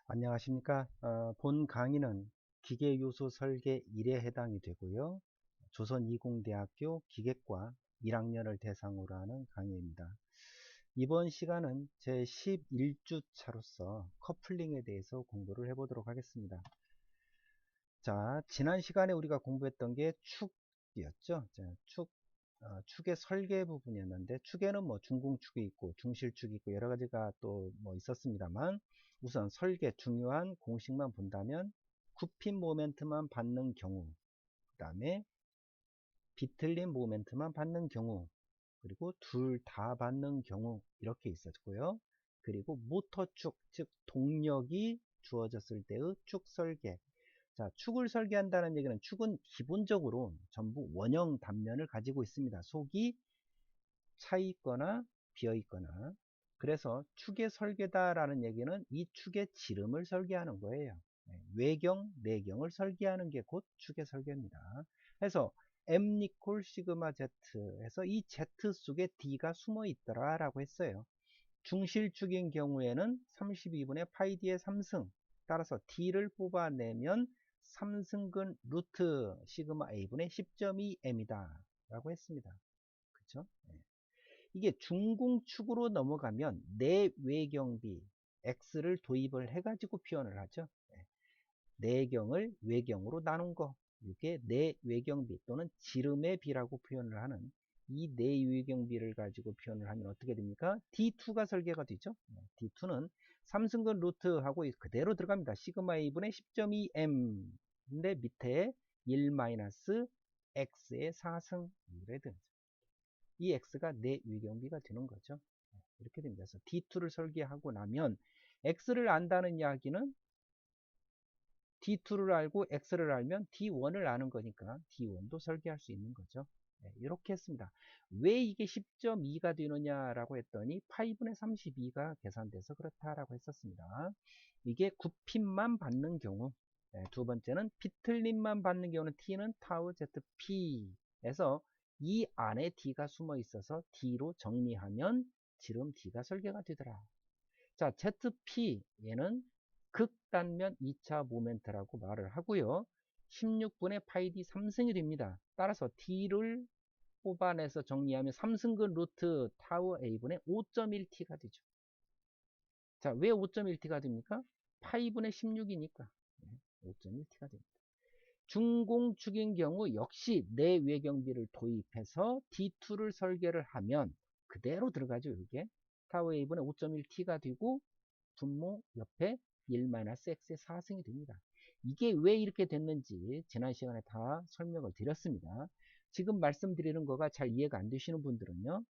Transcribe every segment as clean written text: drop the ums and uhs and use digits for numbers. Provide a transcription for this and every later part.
안녕하십니까. 본 강의는 기계요소 설계 1에 해당이 되고요. 조선이공대학교 기계과 1학년을 대상으로 하는 강의입니다. 이번 시간은 제 11주차로서 커플링에 대해서 공부를 해보도록 하겠습니다. 자, 지난 시간에 우리가 공부했던 게 축이었죠. 자, 축의 설계 부분이었는데, 축에는 뭐 중공축이 있고 중실축이 있고 여러 가지가 또 뭐 있었습니다만, 우선 설계 중요한 공식만 본다면 굽힌 모멘트만 받는 경우, 그 다음에 비틀린 모멘트만 받는 경우, 그리고 둘 다 받는 경우, 이렇게 있었고요. 그리고 모터축, 즉 동력이 주어졌을 때의 축 설계. 자, 축을 설계한다는 얘기는, 축은 기본적으로 전부 원형 단면을 가지고 있습니다. 속이 차 있거나 비어 있거나. 그래서 축의 설계다라는 얘기는 이 축의 지름을 설계하는 거예요. 외경, 내경을 설계하는 게 곧 축의 설계입니다. 그래서 M 니콜 시그마 Z 해서 이 Z 속에 D가 숨어 있더라 라고 했어요. 중실축인 경우에는 32분의 파이 D의 3승, 따라서 D를 뽑아내면 3승근 루트 시그마 A분의 10.2M이다 라고 했습니다. 그쵸? 이게 중공축으로 넘어가면 내외경비 X를 도입을 해가지고 표현을 하죠. 내경을 외경으로 나눈 거, 이게 내외경비 또는 지름의 비라고 표현을 하는 이 내외경비를 가지고 표현을 하면 어떻게 됩니까? D2가 설계가 되죠. D2는 3승근 루트하고 그대로 들어갑니다. 시그마 A분의 10.2M 근데 밑에 1-X의 4승 이래 되죠. 이 X가 내외경비가 되는 거죠. 이렇게 됩니다. 그래서 D2를 설계하고 나면 X를 안다는 이야기는 D2를 알고 X를 알면 D1을 아는 거니까 D1도 설계할 수 있는 거죠. 이렇게 했습니다. 왜 이게 10.2가 되느냐라고 했더니 파이분의 32가 계산돼서 그렇다라고 했었습니다. 이게 굽힘만 받는 경우, 두 번째는 비틀림만 받는 경우는 T는 타우 ZP에서 이 안에 D가 숨어 있어서 D로 정리하면 지름 D가 설계가 되더라. 자, ZP 얘는 극단면 2차 모멘트라고 말을 하고요. 16분의 파이 D 3승이 됩니다. 따라서 D를 뽑아내서 정리하면 3승근 루트 타우 A분의 5.1T가 되죠. 자, 왜 5.1T가 됩니까? 파이분의 16이니까 5.1T가 됩니다. 중공축인 경우 역시 내외경비를 도입해서 D2를 설계를 하면 그대로 들어가죠. 이게 타우 A분의 5.1T가 되고 분모 옆에 1-x의 4승이 됩니다. 이게 왜 이렇게 됐는지 지난 시간에 다 설명을 드렸습니다. 지금 말씀드리는 거가 잘 이해가 안 되시는 분들은요,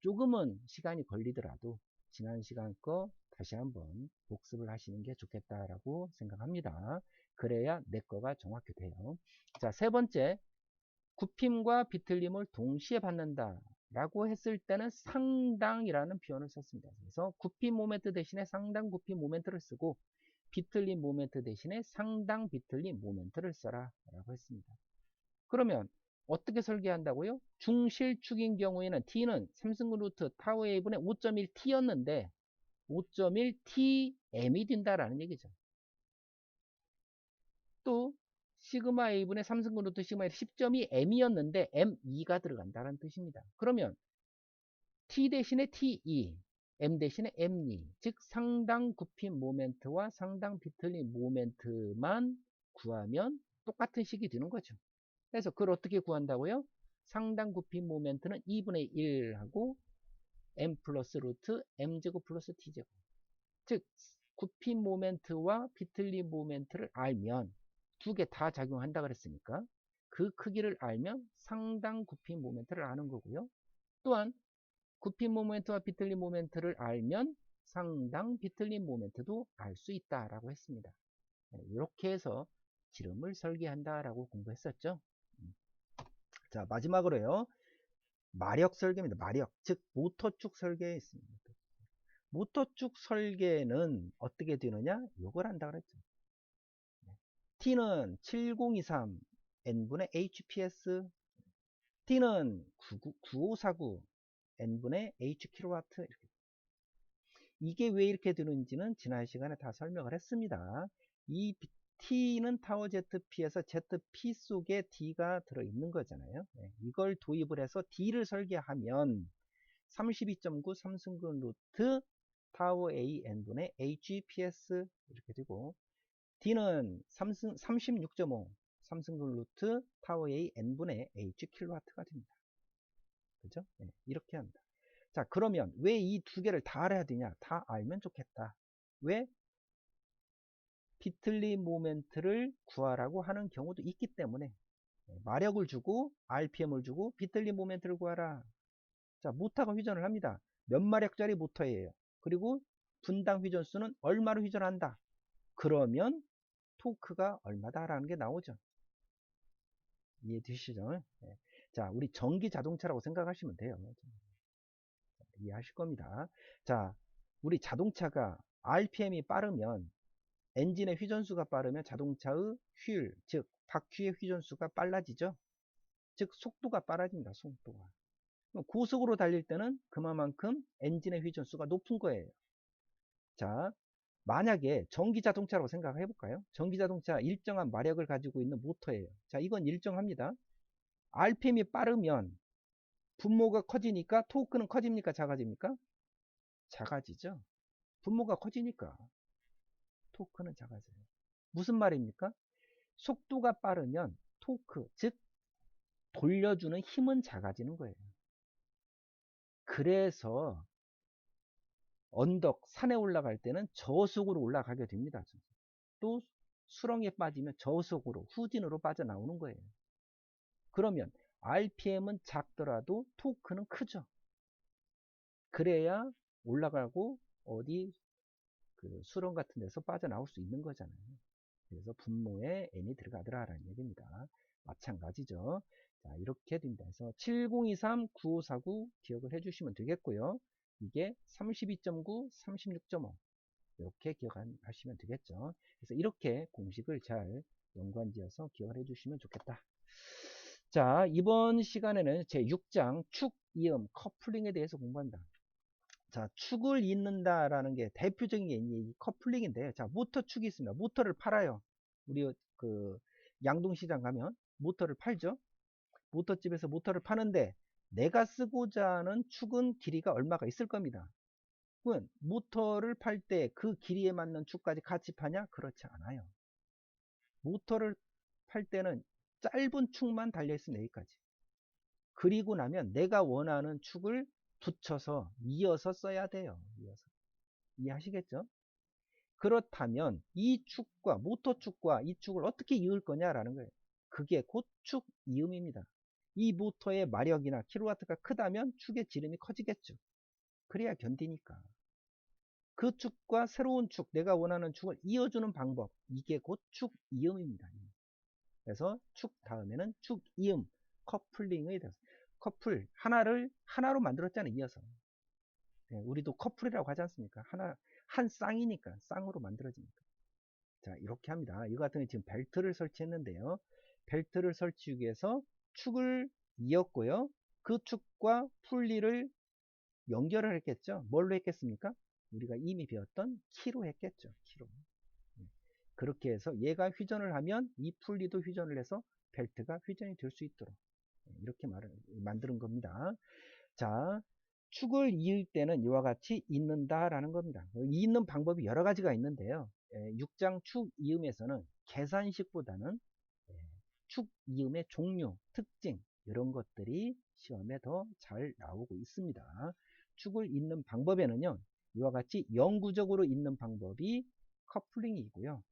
조금은 시간이 걸리더라도 지난 시간 거 다시 한번 복습을 하시는 게 좋겠다라고 생각합니다. 그래야 내 거가 정확히 돼요. 자, 세 번째, 굽힘과 비틀림을 동시에 받는다 라고 했을 때는 상당이라는 표현을 썼습니다. 그래서 굽힘 모멘트 대신에 상당 굽힘 모멘트를 쓰고 비틀림 모멘트 대신에 상당 비틀림 모멘트를 써라 라고 했습니다. 그러면 어떻게 설계한다고요? 중실축인 경우에는 T는 3승근 루트 타우 A분의 5.1T였는데 5.1TM이 된다라는 얘기죠. 또 시그마 A분의 3승근 루트 시그마 10.2M이었는데 M2가 들어간다는 뜻입니다. 그러면 T 대신에 T2, M 대신에 M2, 즉 상당 굽힘 모멘트와 상당 비틀림 모멘트만 구하면 똑같은 식이 되는 거죠. 그래서 그걸 어떻게 구한다고요? 상당 굽힘 모멘트는 2분의 1하고 M 플러스 루트 M제곱 플러스 T제곱. 즉 굽힘 모멘트와 비틀림 모멘트를 알면 두 개 다 작용한다 그랬으니까 그 크기를 알면 상당 굽힘 모멘트를 아는 거고요. 또한 굽힘 모멘트와 비틀림 모멘트를 알면 상당 비틀림 모멘트도 알 수 있다라고 했습니다. 이렇게 해서 지름을 설계한다라고 공부했었죠. 자, 마지막으로요. 마력 설계입니다. 마력, 즉 모터축 설계에 있습니다. 모터축 설계는 어떻게 되느냐? 요걸 한다 그랬죠. T는 7023 N분의 HPS, T는 9549 N분의 H 킬로와트. 이렇게. 이게 왜 이렇게 되는지는 지난 시간에 다 설명을 했습니다. 이 T는 타워 ZP에서 ZP 속에 D가 들어있는 거잖아요. 이걸 도입을 해서 D를 설계하면 32.9 삼승근 루트 타워 A n분의 HPS 이렇게 되고, D는 36.5 삼승근 루트 타워 A n분의 H 킬로와트가 됩니다. 그죠? 이렇게 합니다. 자, 그러면 왜 이 두 개를 다 알아야 되냐? 다 알면 좋겠다. 왜? 비틀리 모멘트를 구하라고 하는 경우도 있기 때문에 마력을 주고 RPM을 주고 비틀리 모멘트를 구하라. 자, 모터가 회전을 합니다. 몇 마력짜리 모터예요. 그리고 분당 회전수는 얼마로 회전한다. 그러면 토크가 얼마다라는 게 나오죠. 이해되시죠? 자, 우리 전기 자동차라고 생각하시면 돼요. 이해하실 겁니다. 자, 우리 자동차가 RPM이 빠르면, 엔진의 휘전수가 빠르면 자동차의 휠, 즉 바퀴의 휘전수가 빨라지죠. 즉 속도가 빨라집니다. 속도가. 고속으로 달릴 때는 그만큼 엔진의 휘전수가 높은 거예요. 자, 만약에 전기자동차라고 생각해 볼까요? 전기자동차 일정한 마력을 가지고 있는 모터예요. 자, 이건 일정합니다. RPM이 빠르면 분모가 커지니까 토크는 커집니까? 작아집니까? 작아지죠. 분모가 커지니까 토크는 작아져요. 무슨 말입니까? 속도가 빠르면 토크, 즉 돌려주는 힘은 작아지는 거예요. 그래서 언덕, 산에 올라갈 때는 저속으로 올라가게 됩니다. 또 수렁에 빠지면 저속으로, 후진으로 빠져나오는 거예요. 그러면 RPM은 작더라도 토크는 크죠. 그래야 올라가고 어디 그 수렁 같은 데서 빠져나올 수 있는 거잖아요. 그래서 분모에 N이 들어가더라라는 얘기입니다. 마찬가지죠. 자, 이렇게 됩니다. 그래서 7023, 9549 기억을 해주시면 되겠고요. 이게 32.9, 36.5 이렇게 기억하시면 되겠죠. 그래서 이렇게 공식을 잘 연관지어서 기억을 해주시면 좋겠다. 자, 이번 시간에는 제 6장 축, 이음, 커플링에 대해서 공부합니다. 자, 축을 잇는다라는 게 대표적인 게 이 커플링인데, 자, 모터 축이 있습니다. 모터를 팔아요. 우리 그 양동시장 가면 모터를 팔죠. 모터집에서 모터를 파는데 내가 쓰고자 하는 축은 길이가 얼마가 있을 겁니다. 그건 모터를 팔 때 그 길이에 맞는 축까지 같이 파냐? 그렇지 않아요. 모터를 팔 때는 짧은 축만 달려있으면 여기까지. 그리고 나면 내가 원하는 축을 붙여서 이어서 써야 돼요. 이어서. 이해하시겠죠? 그렇다면 이 축과 모터 축과 이 축을 어떻게 이을 거냐라는 거예요. 그게 곧 축 이음입니다. 이 모터의 마력이나 킬로와트가 크다면 축의 지름이 커지겠죠. 그래야 견디니까. 그 축과 새로운 축, 내가 원하는 축을 이어주는 방법, 이게 곧 축 이음입니다. 그래서 축 다음에는 축 이음, 커플링의 커플 하나를 하나로 만들었잖아요. 이어서. 우리도 커플이라고 하지 않습니까? 하나 한 쌍이니까 쌍으로 만들어지니까. 자, 이렇게 합니다. 이거 같은 경우 지금 벨트를 설치했는데요. 벨트를 설치하기 위해서 축을 이었고요. 그 축과 풀리를 연결을 했겠죠. 뭘로 했겠습니까? 우리가 이미 배웠던 키로 했겠죠. 키로. 그렇게 해서 얘가 휘전을 하면 이 풀리도 휘전을 해서 벨트가 휘전이 될 수 있도록 이렇게 만드는 겁니다. 자, 축을 이을 때는 이와 같이 잇는다라는 겁니다. 잇는 방법이 여러 가지가 있는데요. 6장 축 이음에서는 계산식보다는 축 이음의 종류, 특징 이런 것들이 시험에 더 잘 나오고 있습니다. 축을 잇는 방법에는요. 이와 같이 영구적으로 잇는 방법이 커플링이고요.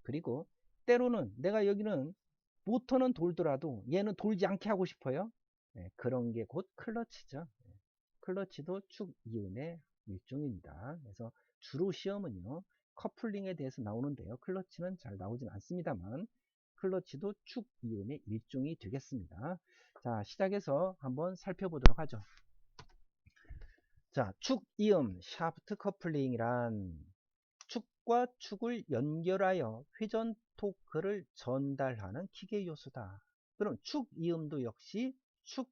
그리고 때로는 내가 여기는 모터는 돌더라도 얘는 돌지 않게 하고 싶어요. 그런 게 곧 클러치죠. 클러치도 축 이음의 일종입니다. 그래서 주로 시험은요 커플링에 대해서 나오는데요. 클러치는 잘 나오진 않습니다만 클러치도 축 이음의 일종이 되겠습니다. 자, 시작해서 한번 살펴보도록 하죠. 자, 축 이음 샤프트 커플링이란 축과 축을 연결하여 회전 토크를 전달하는 기계 요소다. 그럼 축 이음도 역시 축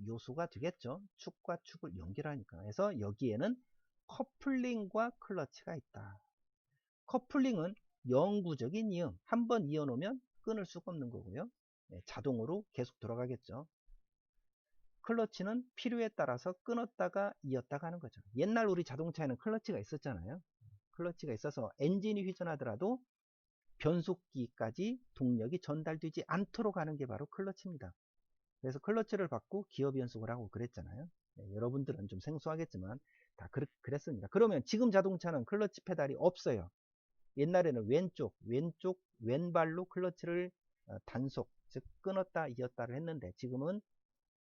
요소가 되겠죠. 축과 축을 연결하니까. 그래서 여기에는 커플링과 클러치가 있다. 커플링은 영구적인 이음, 한번 이어놓으면 끊을 수가 없는 거고요. 네, 자동으로 계속 돌아가겠죠. 클러치는 필요에 따라서 끊었다가 이었다가 하는 거죠. 옛날 우리 자동차에는 클러치가 있었잖아요. 클러치가 있어서 엔진이 휘전하더라도 변속기까지 동력이 전달되지 않도록 하는 게 바로 클러치입니다. 그래서 클러치를 받고 기어 변속을 하고 그랬잖아요. 네, 여러분들은 좀 생소하겠지만 다 그랬습니다. 그러면 지금 자동차는 클러치 페달이 없어요. 옛날에는 왼발로 클러치를 단속, 즉 끊었다 이었다를 했는데 지금은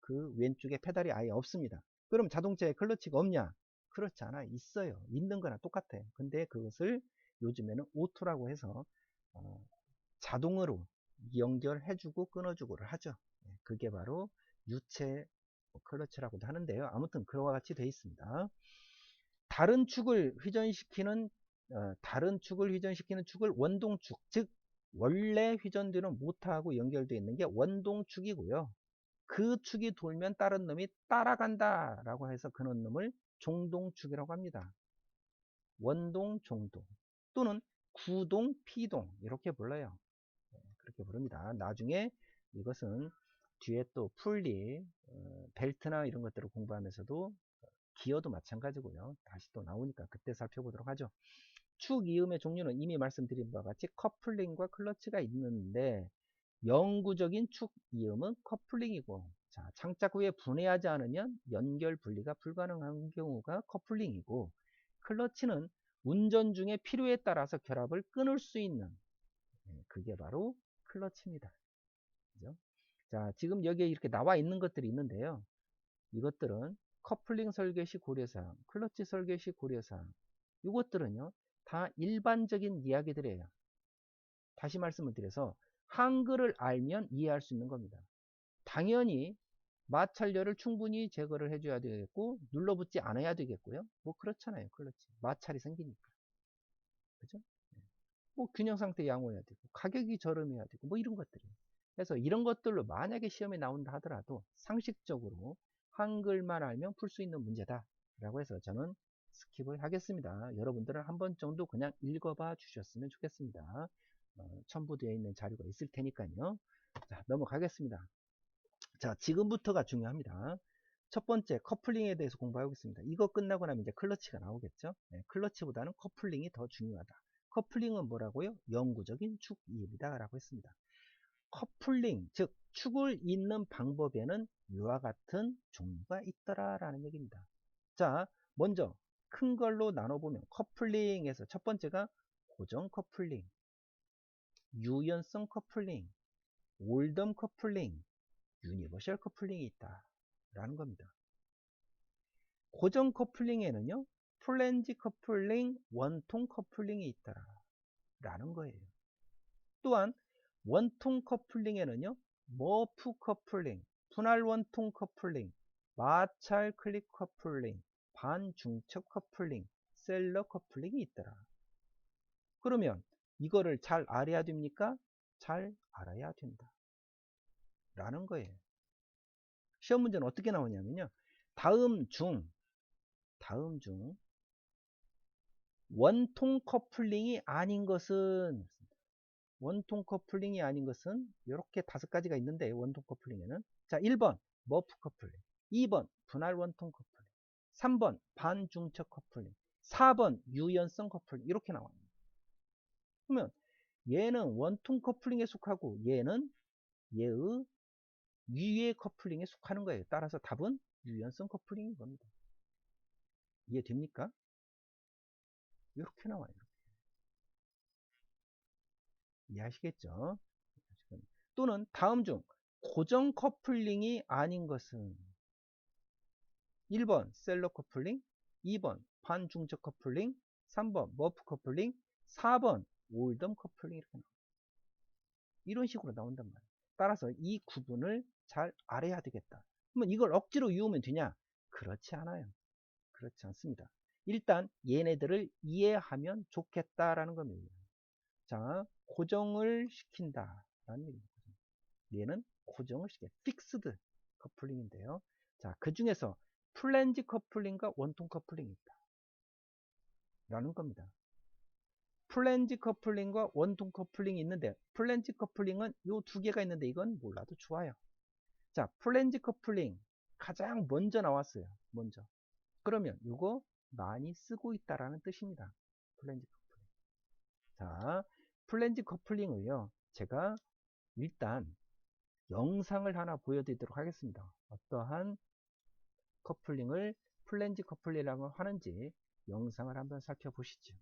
그 왼쪽에 페달이 아예 없습니다. 그럼 자동차에 클러치가 없냐? 그렇지 않아. 있어요. 있는 거나 똑같아요. 근데 그것을 요즘에는 오토라고 해서 자동으로 연결해주고 끊어주고를 하죠. 그게 바로 유체 클러치라고도 하는데요. 아무튼 그와 같이 되어 있습니다. 다른 축을 휘전시키는 축을 원동축, 즉 원래 휘전되는 모터하고 연결되어 있는 게 원동축이고요. 그 축이 돌면 다른 놈이 따라간다 라고 해서 그런 놈을 종동축이라고 합니다. 원동, 종동 또는 구동, 피동 이렇게 불러요. 그렇게 부릅니다. 나중에 이것은 뒤에 또 풀리, 벨트나 이런 것들을 공부하면서도 기어도 마찬가지고요. 다시 또 나오니까 그때 살펴보도록 하죠. 축 이음의 종류는 이미 말씀드린 바와 같이 커플링과 클러치가 있는데 영구적인 축 이음은 커플링이고, 자, 장착 후에 분해하지 않으면 연결 분리가 불가능한 경우가 커플링이고, 클러치는 운전 중에 필요에 따라서 결합을 끊을 수 있는, 그게 바로 클러치입니다. 그죠? 자, 지금 여기에 이렇게 나와 있는 것들이 있는데요. 이것들은 커플링 설계 시 고려사항, 클러치 설계 시 고려사항, 이것들은요 다 일반적인 이야기들이에요. 다시 말씀을 드려서 한글을 알면 이해할 수 있는 겁니다. 당연히 마찰열을 충분히 제거를 해줘야 되겠고 눌러붙지 않아야 되겠고요. 뭐 그렇잖아요. 클러치 마찰이 생기니까, 그죠? 뭐 균형 상태 양호해야 되고 가격이 저렴해야 되고 뭐 이런 것들이. 그래서 이런 것들로 만약에 시험에 나온다 하더라도 상식적으로 한글만 알면 풀 수 있는 문제다 라고 해서 저는 스킵을 하겠습니다. 여러분들은 한 번 정도 그냥 읽어봐 주셨으면 좋겠습니다. 첨부되어 있는 자료가 있을 테니까요. 자, 넘어가겠습니다. 자, 지금부터가 중요합니다. 첫 번째 커플링에 대해서 공부하겠습니다. 이거 끝나고 나면 이제 클러치가 나오겠죠. 네, 클러치보다는 커플링이 더 중요하다. 커플링은 뭐라고요? 영구적인 축 이음이다 라고 했습니다. 커플링, 즉 축을 잇는 방법에는 이와 같은 종류가 있더라 라는 얘기입니다. 자, 먼저 큰 걸로 나눠보면 커플링에서 첫 번째가 고정 커플링, 유연성 커플링, 올덤 커플링, 유니버셜 커플링이 있다 라는 겁니다. 고정 커플링에는요 플랜지 커플링, 원통 커플링이 있다 라는 거예요. 또한 원통 커플링에는요 머프 커플링, 분할 원통 커플링, 마찰 클릭 커플링, 반중첩 커플링, 셀러 커플링이 있더라. 그러면 이거를 잘 알아야 됩니까? 잘 알아야 된다 라는 거예요. 시험 문제는 어떻게 나오냐면요, 다음 중 원통 커플링이 아닌 것은 이렇게 5가지가 있는데, 원통 커플링에는 자 1번 머프 커플링, 2번 분할 원통 커플링, 3번 반중첩 커플링, 4번 유연성 커플링 이렇게 나와요. 그러면 얘는 원통 커플링에 속하고 얘는 얘의 위의 커플링에 속하는 거예요. 따라서 답은 유연성 커플링인 겁니다. 이해됩니까? 이렇게 나와요. 이해하시겠죠? 또는 다음 중 고정 커플링이 아닌 것은 1번 셀러 커플링, 2번 반중첩 커플링, 3번 머프 커플링, 4번 올덤 커플링. 이렇게 이런 식으로 나온단 말이에요. 따라서 이 구분을 잘 알아야 되겠다. 그러면 이걸 억지로 이으면 되냐? 그렇지 않아요. 그렇지 않습니다. 일단 얘네들을 이해하면 좋겠다라는 겁니다. 자, 고정을 시킨다 라는 얘기입니다. 얘는 고정을 시켜 픽스드 커플링인데요. 자, 그 중에서 플랜지 커플링과 원통 커플링이 있다. 라는 겁니다. 플랜지 커플링과 원통 커플링이 있는데, 플랜지 커플링은 요 두 개가 있는데 이건 몰라도 좋아요. 자, 플랜지 커플링 가장 먼저 나왔어요. 먼저. 그러면 이거 많이 쓰고 있다라는 뜻입니다. 플랜지 커플링. 자, 플랜지 커플링을요, 제가 일단 영상을 하나 보여드리도록 하겠습니다. 어떠한 커플링을 플랜지 커플링이라고 하는지 영상을 한번 살펴보시죠.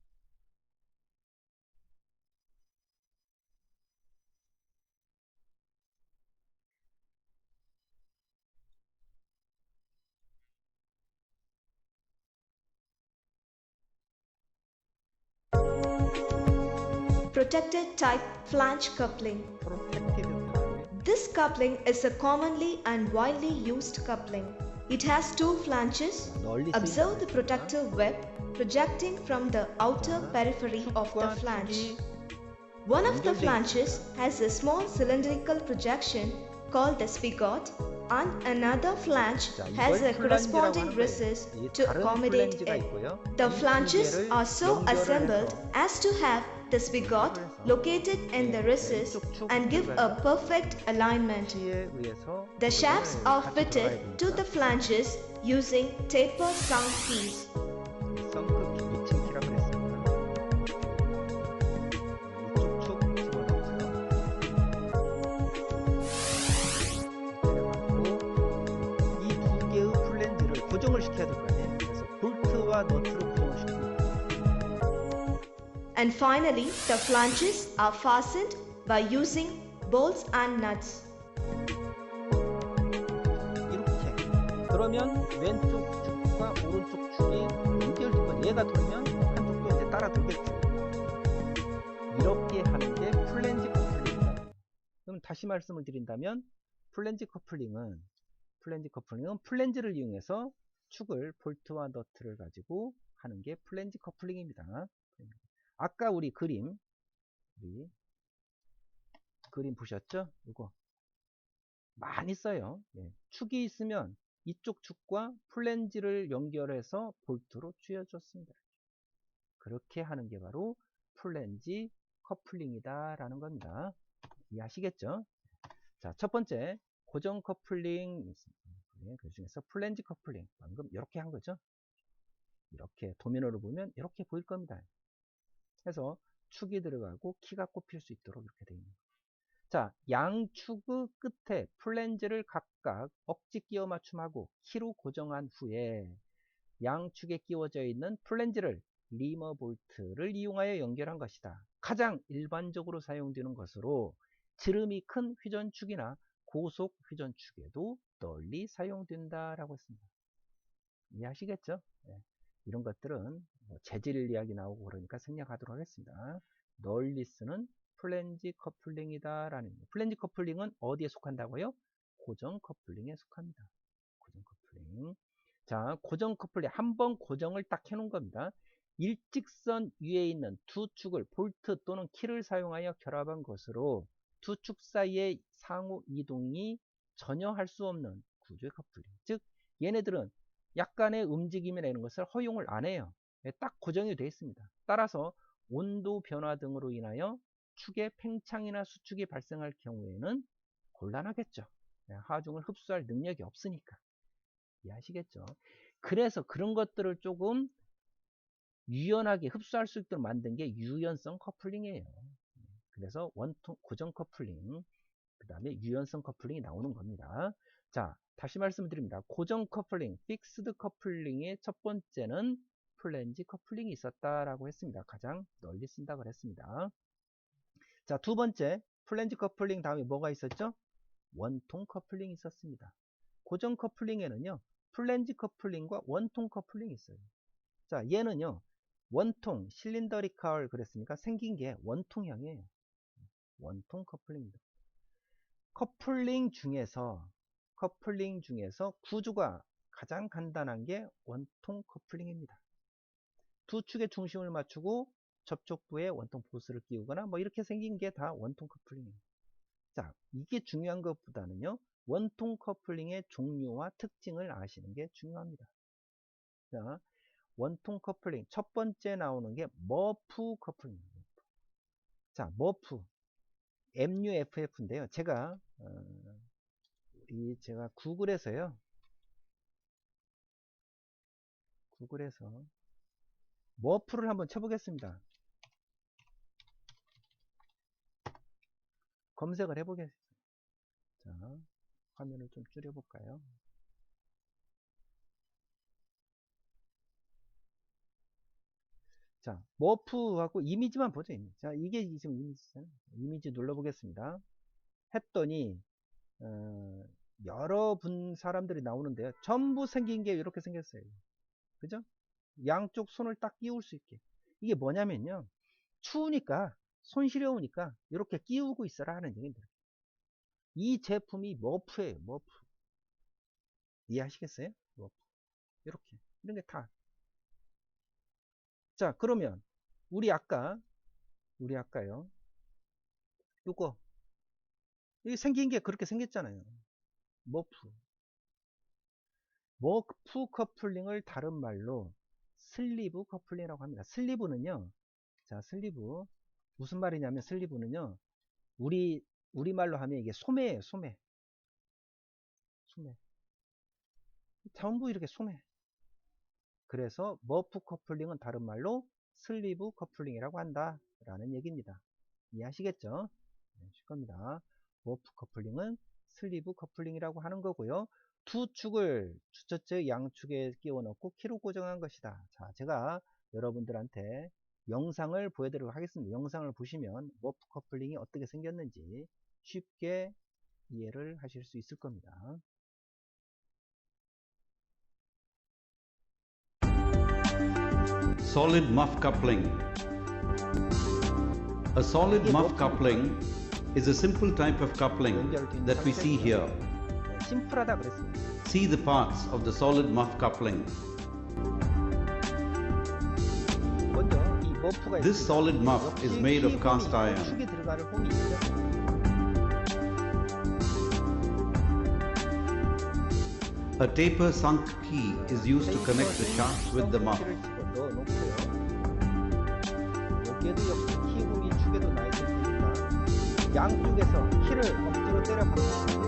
Protected type flange coupling. 프로텍티드 타입. This coupling is a commonly and widely used coupling. It has two flanges. 널리 Observe the 쓰인다. protective web projecting from the outer 자, periphery of the 축과 flange. 축이 One of the 연결돼 flanges has a small cylindrical projection called the spigot, and another flange 자, has 이걸 a 플란지라고 corresponding 하는 거예요. recess 이 to 다른 accommodate 플랜지가 it. 있고요. The 이 두 flanges 개를 are so 연결을 assembled 해서 as to have the spigot located in the recess and give a perfect alignment. 키에 의해서 The shafts are 같이 fitted 들어가야 to the 되니까 flanges using taper sound keys. 썬크 키, 미친 키라고 그랬습니다. 이쪽 축 집어넣고요. 내려가고 이 두 개의 플랜지를 고정을 시켜야 될 거 아니에요. 그래서 볼트와 너트로 고정을 시킵니다. And finally, the flanges are fastened by using bolts and nuts. 이렇게. 그러면 왼쪽 축과 오른쪽 축이 연결되면 얘가 돌면 한쪽도 이제 따라 돌겠죠. 이렇게 하는 게 플랜지 커플링입니다. 그럼 다시 말씀을 드린다면 플랜지 커플링은 플랜지를 이용해서 축을 볼트와 너트를 가지고 하는 게 플랜지 커플링입니다. 아까 우리 그림 보셨죠? 이거 많이 써요. 예. 축이 있으면 이쪽 축과 플랜지를 연결해서 볼트로 쥐어줬습니다. 그렇게 하는 게 바로 플랜지 커플링이다 라는 겁니다. 이해하시겠죠? 자, 첫 번째 고정 커플링 있습니다. 그 중에서 플랜지 커플링 방금 이렇게 한 거죠. 이렇게 도면으로 보면 이렇게 보일 겁니다. 그래서 축이 들어가고 키가 꼽힐 수 있도록 이렇게 되어 있는 거예요. 자, 양축의 끝에 플랜지를 각각 억지 끼워 맞춤하고 키로 고정한 후에 양축에 끼워져 있는 플랜지를 리머 볼트를 이용하여 연결한 것이다. 가장 일반적으로 사용되는 것으로 지름이 큰 휘전축이나 고속 휘전축에도 널리 사용된다라고 했습니다. 이해하시겠죠? 네. 이런 것들은 재질 이야기 나오고 그러니까 생략하도록 하겠습니다. 널리 쓰는 플랜지 커플링이다 라는 거예요. 플랜지 커플링은 어디에 속한다고요? 고정 커플링에 속합니다. 고정 커플링. 자, 고정 커플링 한번 고정을 딱 해놓은 겁니다. 일직선 위에 있는 두 축을 볼트 또는 키를 사용하여 결합한 것으로 두 축 사이의 상호 이동이 전혀 할 수 없는 구조의 커플링. 즉 얘네들은 약간의 움직임이나 이런 것을 허용을 안 해요. 딱 고정이 되어 있습니다. 따라서 온도 변화 등으로 인하여 축의 팽창이나 수축이 발생할 경우에는 곤란하겠죠. 하중을 흡수할 능력이 없으니까. 이해하시겠죠? 그래서 그런 것들을 조금 유연하게 흡수할 수 있도록 만든 게 유연성 커플링이에요. 그래서 원통 고정 커플링, 그 다음에 유연성 커플링이 나오는 겁니다. 자, 다시 말씀드립니다. 고정 커플링, 픽스드 커플링의 첫 번째는 플랜지 커플링이 있었다라고 했습니다. 가장 널리 쓴다고 했습니다. 자, 두 번째 플랜지 커플링 다음에 뭐가 있었죠? 원통 커플링이 있었습니다. 고정 커플링에는요, 플랜지 커플링과 원통 커플링이 있어요. 자, 얘는요, 원통, 실린더리컬 그랬으니까 생긴 게 원통형이에요. 원통 커플링입니다. 커플링 중에서 구조가 가장 간단한 게 원통 커플링입니다. 두 축의 중심을 맞추고 접촉부에 원통 보스를 끼우거나 뭐 이렇게 생긴 게 다 원통 커플링이에요. 자, 이게 중요한 것보다는요, 원통 커플링의 종류와 특징을 아시는 게 중요합니다. 자, 원통 커플링 첫 번째 나오는 게 머프 커플링입니다. 자, 머프 MUFF인데요. 제가 제가 구글에서 머프를 한번 쳐보겠습니다. 검색을 해보겠습니다. 자, 화면을 좀 줄여볼까요? 자, 머프하고 이미지만 보죠. 이미지. 자, 이게 지금 이미지잖아요. 이미지 눌러보겠습니다. 했더니 여러 사람들이 나오는데요. 전부 생긴 게 이렇게 생겼어요. 그죠? 양쪽 손을 딱 끼울 수 있게. 이게 뭐냐면요. 추우니까, 손 시려우니까 이렇게 끼우고 있어라 하는 얘기입니다. 이 제품이 머프예요. 머프. 이해하시겠어요? 머프. 이렇게. 이런 게 다. 자, 그러면 우리 아까요. 요거. 이 생긴 게 그렇게 생겼잖아요. 머프. 머프 커플링을 다른 말로 슬리브 커플링이라고 합니다. 슬리브는요. 자, 슬리브. 무슨 말이냐면 슬리브는요. 우리말로 하면 이게 소매예요. 소매. 전부 이렇게 소매. 그래서 머프 커플링은 다른 말로 슬리브 커플링이라고 한다 라는 얘기입니다. 이해하시겠죠? 네, 쉴 겁니다. 머프 커플링은 슬리브 커플링이라고 하는 거고요. 두 축을 주처째 양축에 끼워 넣고 키로 고정한 것이다. 자, 제가 여러분들한테 영상을 보여드리도록 하겠습니다. 영상을 보시면 머프 커플링이 어떻게 생겼는지 쉽게 이해를 하실 수 있을 겁니다. Solid muff coupling. A solid muff coupling is a simple type of coupling that we see here. 심플하다 그랬습니다. See the parts of the solid muff coupling. 먼저 이 머프가 This 있습니다. solid muff 역시 is made of 키 cast 홈이 iron. 축에 들어가는 홈이 있죠. A taper sunk key is used to connect the shaft with the muff. 키를 집어 넣어놓고요. 여기에도 역시 키 홈이 축에도 나 있을 테니까 양쪽에서 키를 억지로 때려박습니다.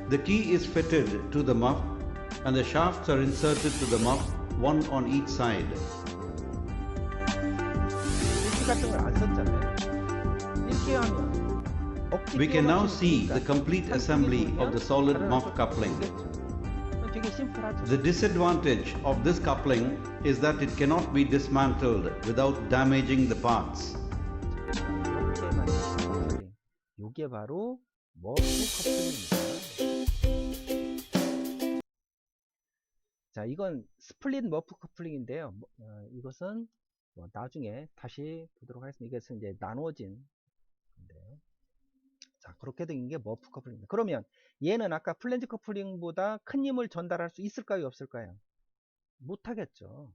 The key is fitted to the muff and the shafts are inserted to the muff, one on each side. 키 같은 걸 안 썼잖아요. 이렇게 하면 억지 We can now 끼워넣기 see the 있으니까 complete assembly of the solid muff coupling. 되게 심플하죠. The disadvantage of this coupling is that it cannot be dismantled without damaging the parts. 이렇게만 커플링. 요게 바로 머프 커플링입니다. 자, 이건 스플릿 머프 커플링인데요. 이것은 나중에 다시 보도록 하겠습니다. 이것은 이제 나눠진 건데요. 자, 그렇게 된 게 머프 커플링입니다. 그러면 얘는 아까 플랜지 커플링보다 큰 힘을 전달할 수 있을까요? 없을까요? 못하겠죠.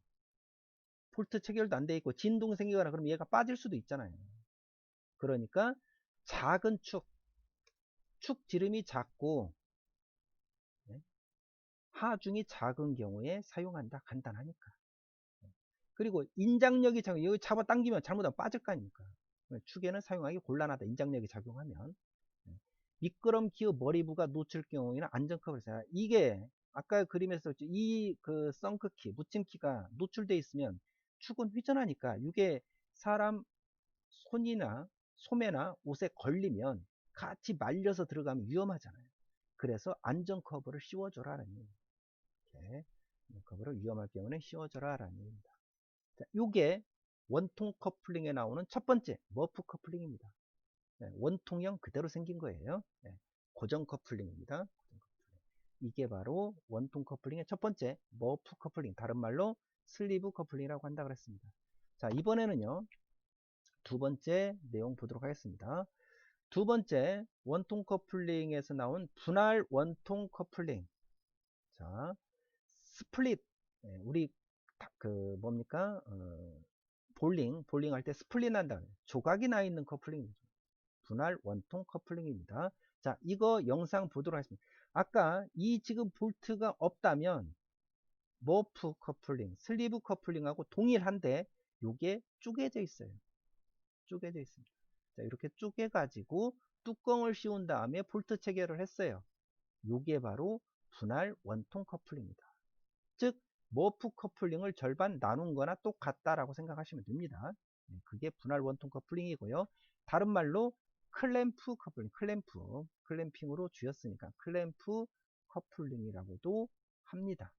폴트 체결도 안 돼 있고 진동 생기거나 그러면 얘가 빠질 수도 있잖아요. 그러니까 작은 축 지름이 작고 하중이 작은 경우에 사용한다. 간단하니까. 그리고 인장력이 작은, 여기 잡아 당기면 잘못하면 빠질 거 아닙니까? 축에는 사용하기 곤란하다. 인장력이 작용하면. 미끄럼 기어 머리부가 놓칠 경우에는 안전커버를 써야. 이게 아까 그림에서 이 그 썬크키, 묻힘키가 노출되어 있으면 축은 휘전하니까 이게 사람 손이나 소매나 옷에 걸리면 같이 말려서 들어가면 위험하잖아요. 그래서 안전커버를 씌워줘라라는 얘기입니다. 이렇게 커버를 위험할 경우는 씌워줘라라는 얘기입니다. 자, 요게 원통 커플링에 나오는 첫 번째 머프 커플링입니다. 원통형 그대로 생긴 거예요. 고정 커플링입니다. 이게 바로 원통 커플링의 첫 번째 머프 커플링, 다른 말로 슬리브 커플링이라고 한다 그랬습니다. 자, 이번에는요 두 번째 내용 보도록 하겠습니다. 두 번째 원통 커플링에서 나온 분할 원통 커플링. 자, 스플릿. 우리 그 뭡니까? 볼링 할 때 스플릿 한다. 조각이 나 있는 커플링이죠. 분할 원통 커플링입니다. 자, 이거 영상 보도록 하겠습니다. 아까 이 지금 볼트가 없다면 머프 커플링, 슬리브 커플링하고 동일한데 요게 쪼개져 있어요. 쪼개져 있습니다. 자, 이렇게 쪼개 가지고 뚜껑을 씌운 다음에 볼트 체결을 했어요. 요게 바로 분할 원통 커플링입니다. 즉 머프 커플링을 절반 나눈 거나 똑같다라고 생각하시면 됩니다. 그게 분할 원통 커플링이고요. 다른 말로 클램프 커플링, 클램핑으로 쥐었으니까 클램프 커플링이라고도 합니다.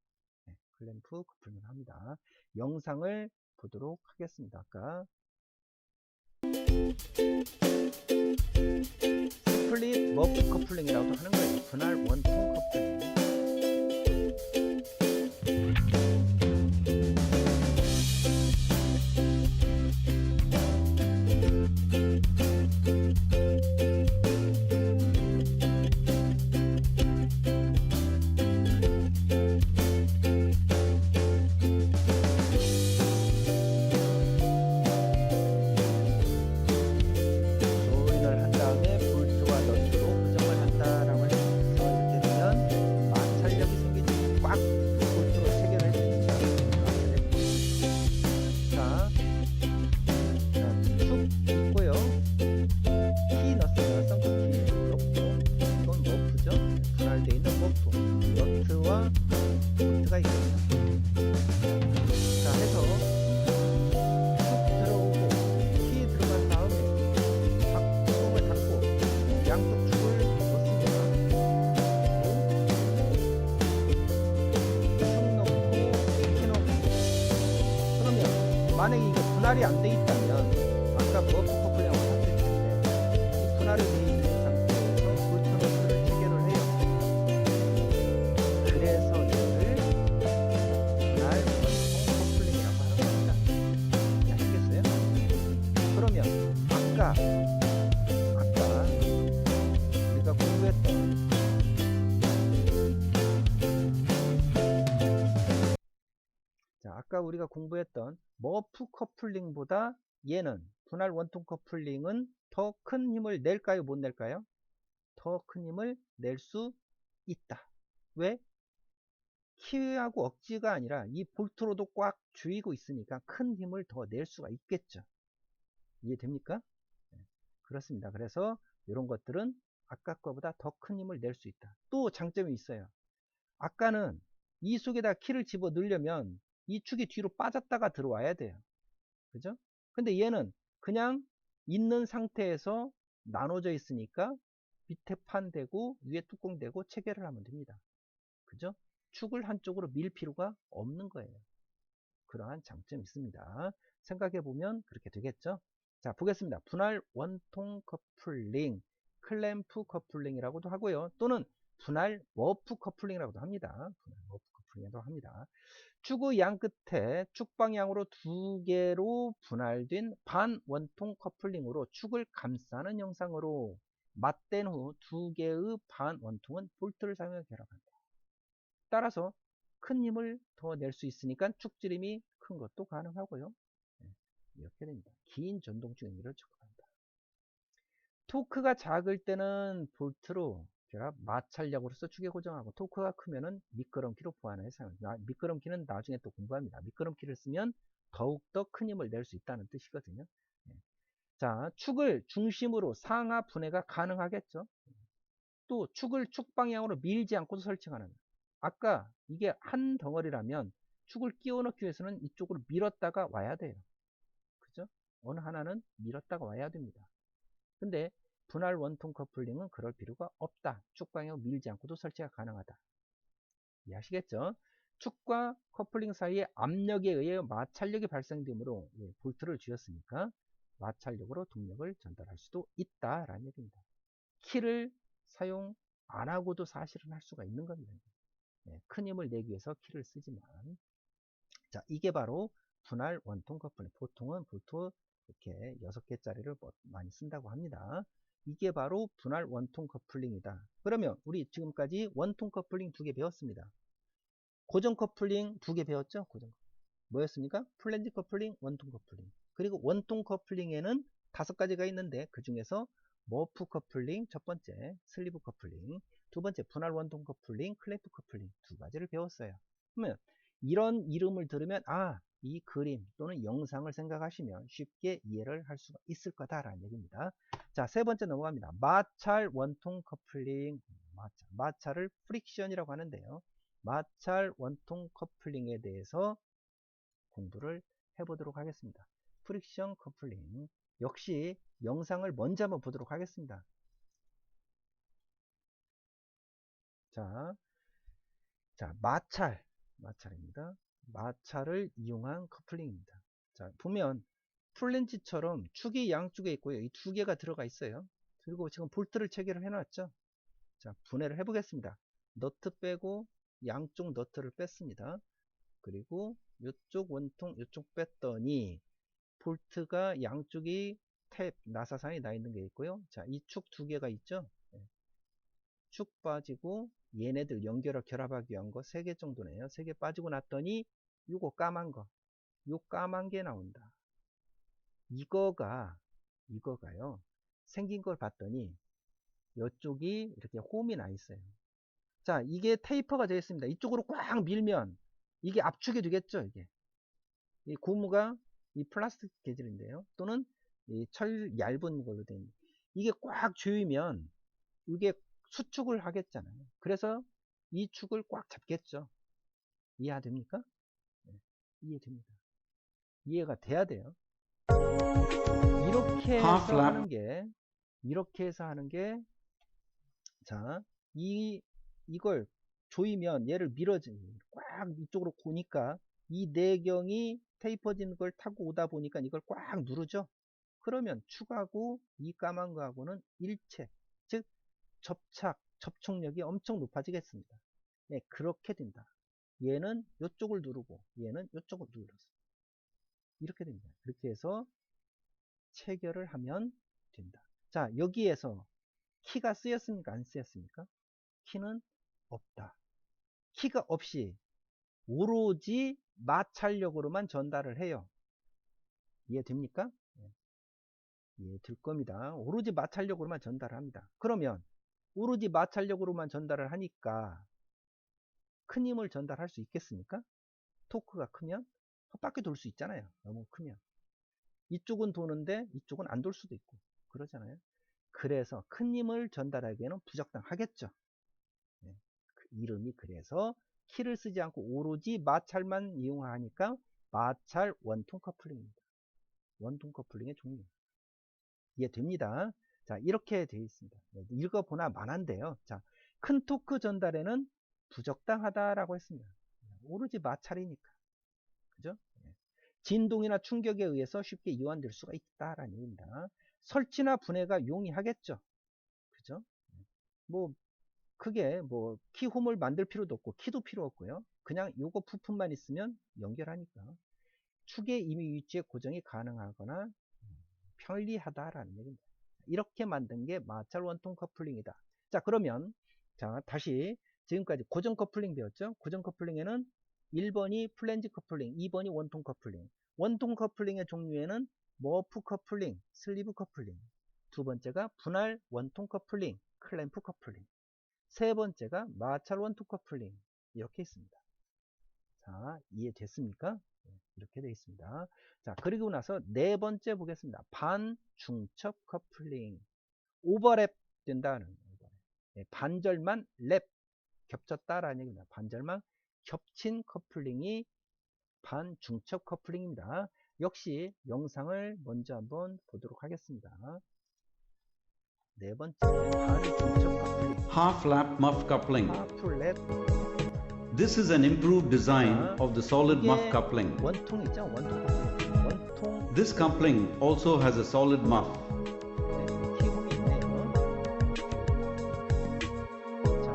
클램프 커플링을 합니다. 영상을 보도록 하겠습니다. 아까 스플릿 머프 커플링이라고도 하는 거예요. 분할 원통 커플링. 만약에 이게 분할이 안 돼 있다면 아까 머프 커플링하고 같을 텐데 이 분할이 돼 있는 상태에서 볼트너트를 체결을 해요. 그래서 이거를 분할 원통 커플링이라고 하는 겁니다. 아시겠어요? 그러면 아까 우리가 공부했던 아까 우리가 공부했던 머프 커플링보다 얘는 분할 원통 커플링은 더 큰 힘을 낼까요? 못 낼까요? 더 큰 힘을 낼 수 있다. 왜? 키하고 억지가 아니라 이 볼트로도 꽉 조이고 있으니까 큰 힘을 더 낼 수가 있겠죠. 이해됩니까? 네, 그렇습니다. 그래서 이런 것들은 아까 거보다 더 큰 힘을 낼 수 있다. 또 장점이 있어요. 아까는 이 속에다 키를 집어 넣으려면 이 축이 뒤로 빠졌다가 들어와야 돼요. 그죠? 근데 얘는 그냥 있는 상태에서 나눠져 있으니까 밑에 판 대고 위에 뚜껑 대고 체결을 하면 됩니다. 그죠? 축을 한쪽으로 밀 필요가 없는 거예요. 그러한 장점이 있습니다. 생각해 보면 그렇게 되겠죠? 자, 보겠습니다. 분할 원통 커플링, 클램프 커플링이라고도 하고요. 또는 분할 머프 커플링이라고도 합니다. 분할 머프 커플링이라고 합니다. 축의 양 끝에 축 방향으로 두 개로 분할된 반원통 커플링으로 축을 감싸는 형상으로 맞댄 후 두 개의 반원통은 볼트를 사용해 결합한다. 따라서 큰 힘을 더 낼 수 있으니까 축지름이 큰 것도 가능하고요. 이렇게 됩니다. 긴 전동축 연기를 촉구한다. 토크가 작을 때는 볼트로 결합 마찰력으로서 축에 고정하고, 토크가 크면은 미끄럼키로 보완해서 사용합니다. 미끄럼키는 나중에 또 공부합니다. 미끄럼키를 쓰면 더욱더 큰 힘을 낼 수 있다는 뜻이거든요. 자, 축을 중심으로 상하 분해가 가능하겠죠. 또 축을 축 방향으로 밀지 않고도 설치하는, 아까 이게 한 덩어리라면 축을 끼워 넣기 위해서는 이쪽으로 밀었다가 와야 돼요. 그죠? 어느 하나는 밀었다가 와야 됩니다. 근데 분할 원통 커플링은 그럴 필요가 없다. 축 방향으로 밀지 않고도 설치가 가능하다. 이해하시겠죠? 축과 커플링 사이에 압력에 의해 마찰력이 발생되므로 볼트를 쥐었으니까 마찰력으로 동력을 전달할 수도 있다라는 얘기입니다. 키를 사용 안 하고도 사실은 할 수가 있는 겁니다. 큰 힘을 내기 위해서 키를 쓰지만, 자, 이게 바로 분할 원통 커플링. 보통은 볼트 이렇게 6개짜리를 많이 쓴다고 합니다. 이게 바로 분할 원통 커플링이다. 그러면 우리 지금까지 원통 커플링 2개 배웠습니다. 고정 커플링 2개 배웠죠? 고정. 뭐였습니까? 플랜지 커플링, 원통 커플링. 그리고 원통 커플링에는 5가지가 있는데 그 중에서 머프 커플링 첫 번째, 슬리브 커플링 두 번째, 분할 원통 커플링, 클램프 커플링 두 가지를 배웠어요. 그러면 이런 이름을 들으면 이 그림 또는 영상을 생각하시면 쉽게 이해를 할 수가 있을 거다라는 얘기입니다. 자, 세 번째 넘어갑니다. 마찰 원통 커플링. 마찰을 프릭션이라고 하는데요. 마찰 원통 커플링에 대해서 공부를 해보도록 하겠습니다. 프릭션 커플링 역시 영상을 먼저 한번 보도록 하겠습니다. 자, 마찰입니다. 마찰을 이용한 커플링입니다. 자, 보면 플랜지처럼 축이 양쪽에 있고요. 이 두 개가 들어가 있어요. 그리고 지금 볼트를 체결을 해놨죠. 자, 분해를 해보겠습니다. 너트 빼고 양쪽 너트를 뺐습니다. 그리고 이쪽 원통 이쪽 뺐더니 볼트가 양쪽이 탭 나사산이 나 있는 게 있고요. 자, 이 축 두 개가 있죠. 축 빠지고 얘네들 연결을 결합하기 위한 거 3개 정도네요. 3개 빠지고 났더니 요거 까만 거, 요 까만 게 나온다. 이거가요. 생긴 걸 봤더니 이쪽이 이렇게 홈이 나 있어요. 자, 이게 테이퍼가 되어 있습니다. 이쪽으로 꽉 밀면 이게 압축이 되겠죠. 이게 이 고무가 이 플라스틱 재질인데요. 또는 이 철 얇은 걸로 된 이게 꽉 조이면 이게 수축을 하겠잖아요. 그래서 이 축을 꽉 잡겠죠. 이해됩니까? 네, 이해됩니다. 이해가 돼야 돼요. 이렇게 해서 하는 게 자, 이걸 조이면 얘를 꽉 이쪽으로 고니까 이 내경이 테이퍼진 걸 타고 오다 보니까 이걸 꽉 누르죠. 그러면 축하고 이 까만 거하고는 일체, 즉 접촉력이 엄청 높아지겠습니다. 네, 그렇게 된다. 얘는 이쪽을 누르고 얘는 이쪽을 눌러서 이렇게 됩니다. 그렇게 해서 체결을 하면 된다. 자, 여기에서 키가 쓰였습니까? 안 쓰였습니까? 키는 없다. 키가 없이 오로지 마찰력으로만 전달을 해요. 이해됩니까? 이해될 겁니다. 오로지 마찰력으로만 전달을 합니다. 그러면 오로지 마찰력으로만 전달을 하니까 큰 힘을 전달할 수 있겠습니까? 토크가 크면 바퀴 돌 수 있잖아요. 너무 크면. 이쪽은 도는데 이쪽은 안 돌 수도 있고 그러잖아요. 그래서 큰 힘을 전달하기에는 부적당하겠죠. 네. 그 이름이 그래서 키를 쓰지 않고 오로지 마찰만 이용하니까 마찰 원통 커플링입니다. 원통 커플링의 종류. 이해됩니다. 자, 이렇게 되어 있습니다. 읽어보나 마나인데요. 자, 큰 토크 전달에는 부적당하다라고 했습니다. 오로지 마찰이니까. 그죠? 진동이나 충격에 의해서 쉽게 이완될 수가 있다라는 얘기입니다. 설치나 분해가 용이하겠죠. 그죠? 크게 키 홈을 만들 필요도 없고 키도 필요 없고요. 그냥 요거 부품만 있으면 연결하니까 축의 임의 위치에 고정이 가능하거나 편리하다라는 얘기입니다. 이렇게 만든 게 마찰 원통 커플링이다. 자, 그러면 다시 지금까지 고정 커플링 배웠죠? 고정 커플링에는 1번이 플랜지 커플링, 2번이 원통 커플링. 원통 커플링의 종류에는 머프 커플링, 슬리브 커플링. 두 번째가 분할 원통 커플링, 클램프 커플링. 세 번째가 마찰 원통 커플링. 이렇게 있습니다. 자, 이해됐습니까? 이렇게 되어 있습니다. 자, 그리고 나서 네 번째 보겠습니다. 반중첩 커플링. 오버랩 된다는 거예요. 반절만 랩 겹쳤다라는 얘기입니다. 반절만 겹친 커플링이 반중첩 커플링입니다. 역시 영상을 먼저 한번 보도록 하겠습니다. 네 번째, 반중첩 커플링. Half-lap muff coupling. 하프랩. This is an improved design of the solid muff coupling. 원통 있죠? 원통 커플링. 원통. This coupling also has a solid muff. 키홈이 있네요. 자,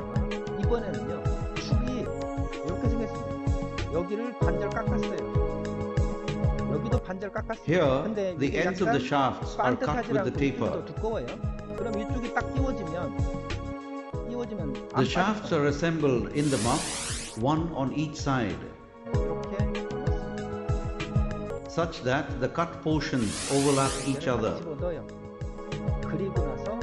이번에는요, 축이 이렇게 생겼습니다. 여기를 반절 깎았어요. 여기도 반절 깎았어요. Here, 근데 the 이게 ends of the 약간 shafts are cut 반듯하지 with the 않고 taper. 좀 더 두꺼워요. 그럼 이쪽이 딱 끼워지면 The shafts are assembled in the muff, one on each side, 이렇게 넣습니다. such that the cut portions overlap each other. 집어넣어요. 그리고 나서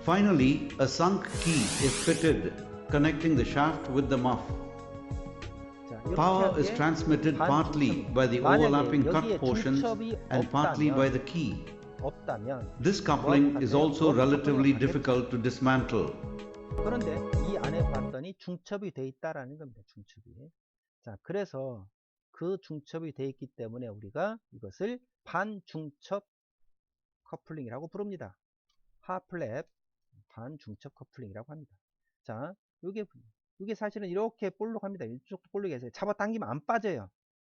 Finally, a sunk key is fitted connecting the shaft with the muff. 자, 이렇게 Power 한 is 게 transmitted partly 반중첩. by the 만약에 overlapping cut 여기에 portions 중첩이 and partly by 없다면 the key. 없다면 This coupling is also relatively difficult to dismantle. 그런데 이 안에 봤더니 중첩이 돼 있다라는 겁니다. 중첩이. 자, 그래서 그 중첩이 돼 있기 때문에 우리가 이것을 반중첩 커플링이라고 부릅니다. 하플랩 반중첩 커플링이라고 합니다. 자, 이게 사실은 이렇게 볼록합니다. 이쪽도 볼록해서 잡아당기면 안 빠져요.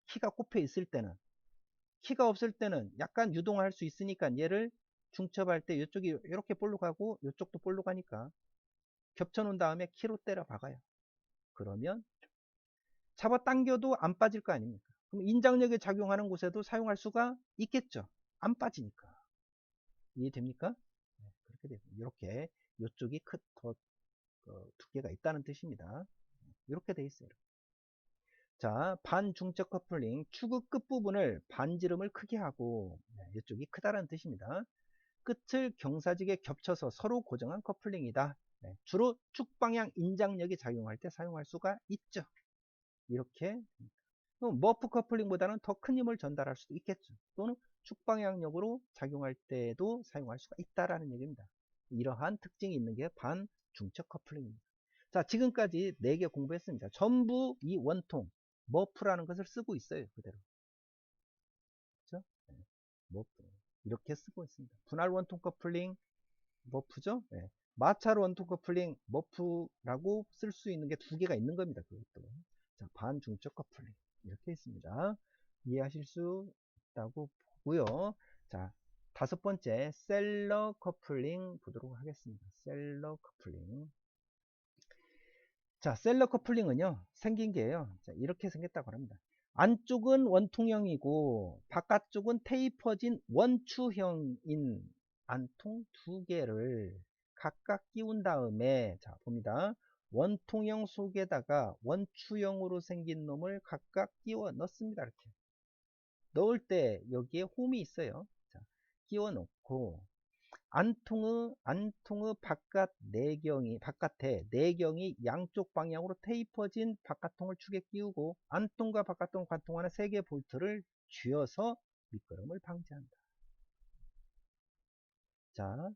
키가 꼽혀 있을 때는. 키가 없을 때는 약간 유동할 수 있으니까 얘를 중첩할 때 이쪽이 이렇게 볼록하고 이쪽도 볼록하니까 겹쳐 놓은 다음에 키로 때려 박아요. 그러면 잡아당겨도 안 빠질 거 아닙니까? 그럼 인장력에 작용하는 곳에도 사용할 수가 있겠죠. 안 빠지니까. 이해됩니까? 네, 그렇게 됩니다. 이렇게 이쪽이 더 두께가 있다는 뜻입니다. 이렇게 돼 있어요. 자, 반중첩 커플링 추구 끝부분을 반지름을 크게 하고 이쪽이 크다는 뜻입니다. 끝을 경사지게 겹쳐서 서로 고정한 커플링이다. 주로 축방향 인장력이 작용할 때 사용할 수가 있죠. 이렇게 머프 커플링보다는 더 큰 힘을 전달할 수도 있겠죠. 또는 축방향력으로 작용할 때도 사용할 수가 있다라는 얘기입니다. 이러한 특징이 있는 게 반중첩 커플링입니다. 자, 지금까지 4개 공부했습니다. 전부 이 원통 머프라는 것을 쓰고 있어요. 그대로. 그렇죠? 머프 이렇게 쓰고 있습니다. 분할 원통 커플링 머프죠? 네. 마찰 원통 커플링 머프라고 쓸 수 있는 게 2개가 있는 겁니다. 그것도. 자, 반중첩 커플링 이렇게 있습니다. 이해하실 수 있다고 보고요. 자, 5번째 셀러 커플링 보도록 하겠습니다. 셀러 커플링. 자, 셀러 커플링은요 생긴 게요. 자, 이렇게 생겼다고 합니다. 안쪽은 원통형이고 바깥쪽은 테이퍼진 원추형인 안통 2개를 각각 끼운 다음에 자 봅니다. 원통형 속에다가 원추형으로 생긴 놈을 각각 끼워 넣습니다. 이렇게 넣을 때 여기에 홈이 있어요. 자, 끼워 넣고 안통의 바깥에 내경이 양쪽 방향으로 테이퍼진 바깥통을 축에 끼우고 안통과 바깥통 관통 안에 3개 볼트를 쥐어서 미끄럼을 방지한다. 자,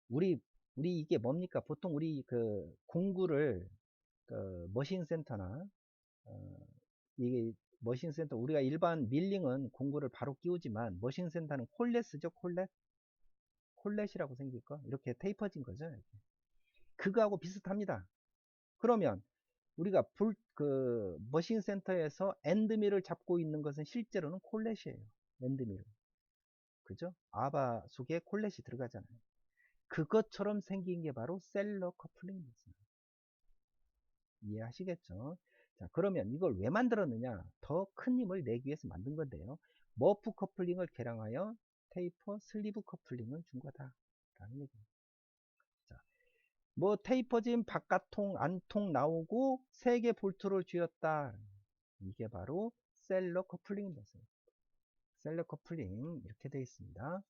우리 이게 뭡니까? 보통 우리 그 공구를 머신 센터나 이게 머신 센터 우리가 일반 밀링은 공구를 바로 끼우지만 머신 센터는 콜렛 쓰죠. 콜렛이라고 생길 거 이렇게 테이퍼진 거죠. 이렇게. 그거하고 비슷합니다. 그러면 우리가 머신 센터에서 엔드밀을 잡고 있는 것은 실제로는 콜렛이에요. 엔드밀. 그죠? 아바 속에 콜렛이 들어가잖아요. 그것처럼 생긴 게 바로 셀러 커플링입니다. 이해하시겠죠? 자, 그러면 이걸 왜 만들었느냐? 더 큰 힘을 내기 위해서 만든 건데요. 머프 커플링을 개량하여 테이퍼 슬리브 커플링을 준 거다. 라는 얘기입니다. 자, 뭐 테이퍼진 바깥통, 안통 나오고 3개 볼트를 쥐었다. 이게 바로 셀러 커플링입니다. 셀러 커플링 이렇게 되어 있습니다.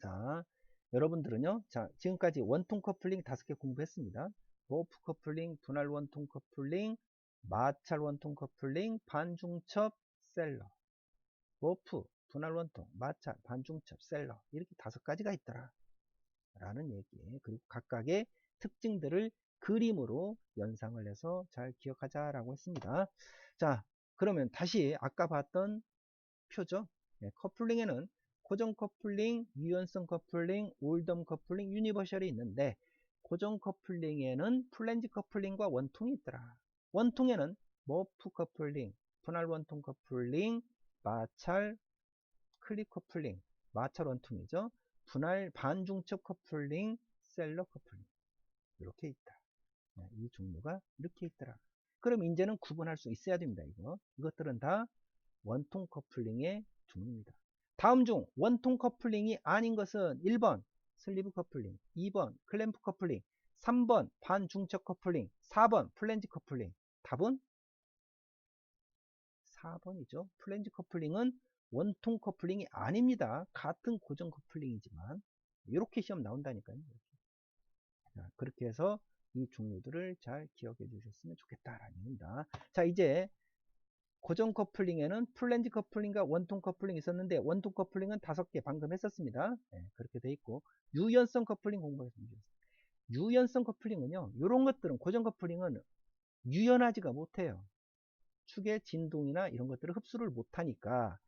자, 여러분들은요. 자, 지금까지 원통 커플링 5개 공부했습니다. 머프 커플링, 분할 원통 커플링, 마찰 원통 커플링, 반중첩, 셀러. 머프, 분할 원통, 마찰, 반중첩, 셀러. 이렇게 5가지가 있더라. 라는 얘기. 그리고 각각의 특징들을 그림으로 연상을 해서 잘 기억하자라고 했습니다. 자, 그러면 다시 아까 봤던 표죠. 네, 커플링에는 고정 커플링, 유연성 커플링, 올덤 커플링, 유니버셜이 있는데 고정 커플링에는 플랜지 커플링과 원통이 있더라. 원통에는 머프 커플링, 분할 원통 커플링, 마찰, 클립 커플링, 마찰 원통이죠. 분할 반중첩 커플링, 셀러 커플링 이렇게 있다. 이 종류가 이렇게 있더라. 그럼 이제는 구분할 수 있어야 됩니다. 이것들은 다 원통 커플링의 종류입니다. 다음 중 원통 커플링이 아닌 것은 1번 슬리브 커플링, 2번 클램프 커플링, 3번 반중첩 커플링, 4번 플랜지 커플링. 답은 4번이죠. 플랜지 커플링은 원통 커플링이 아닙니다. 같은 고정 커플링이지만 이렇게 시험 나온다니까요. 자, 그렇게 해서 이 종류들을 잘 기억해 주셨으면 좋겠다라는 얘기입니다. 자, 이제 고정 커플링에는 플랜지 커플링과 원통 커플링이 있었는데, 원통 커플링은 5개 방금 했었습니다. 네, 그렇게 돼 있고, 유연성 커플링 공부했습니다. 유연성 커플링은요, 이런 것들은, 고정 커플링은 유연하지가 못해요. 축의 진동이나 이런 것들을 흡수를 못하니까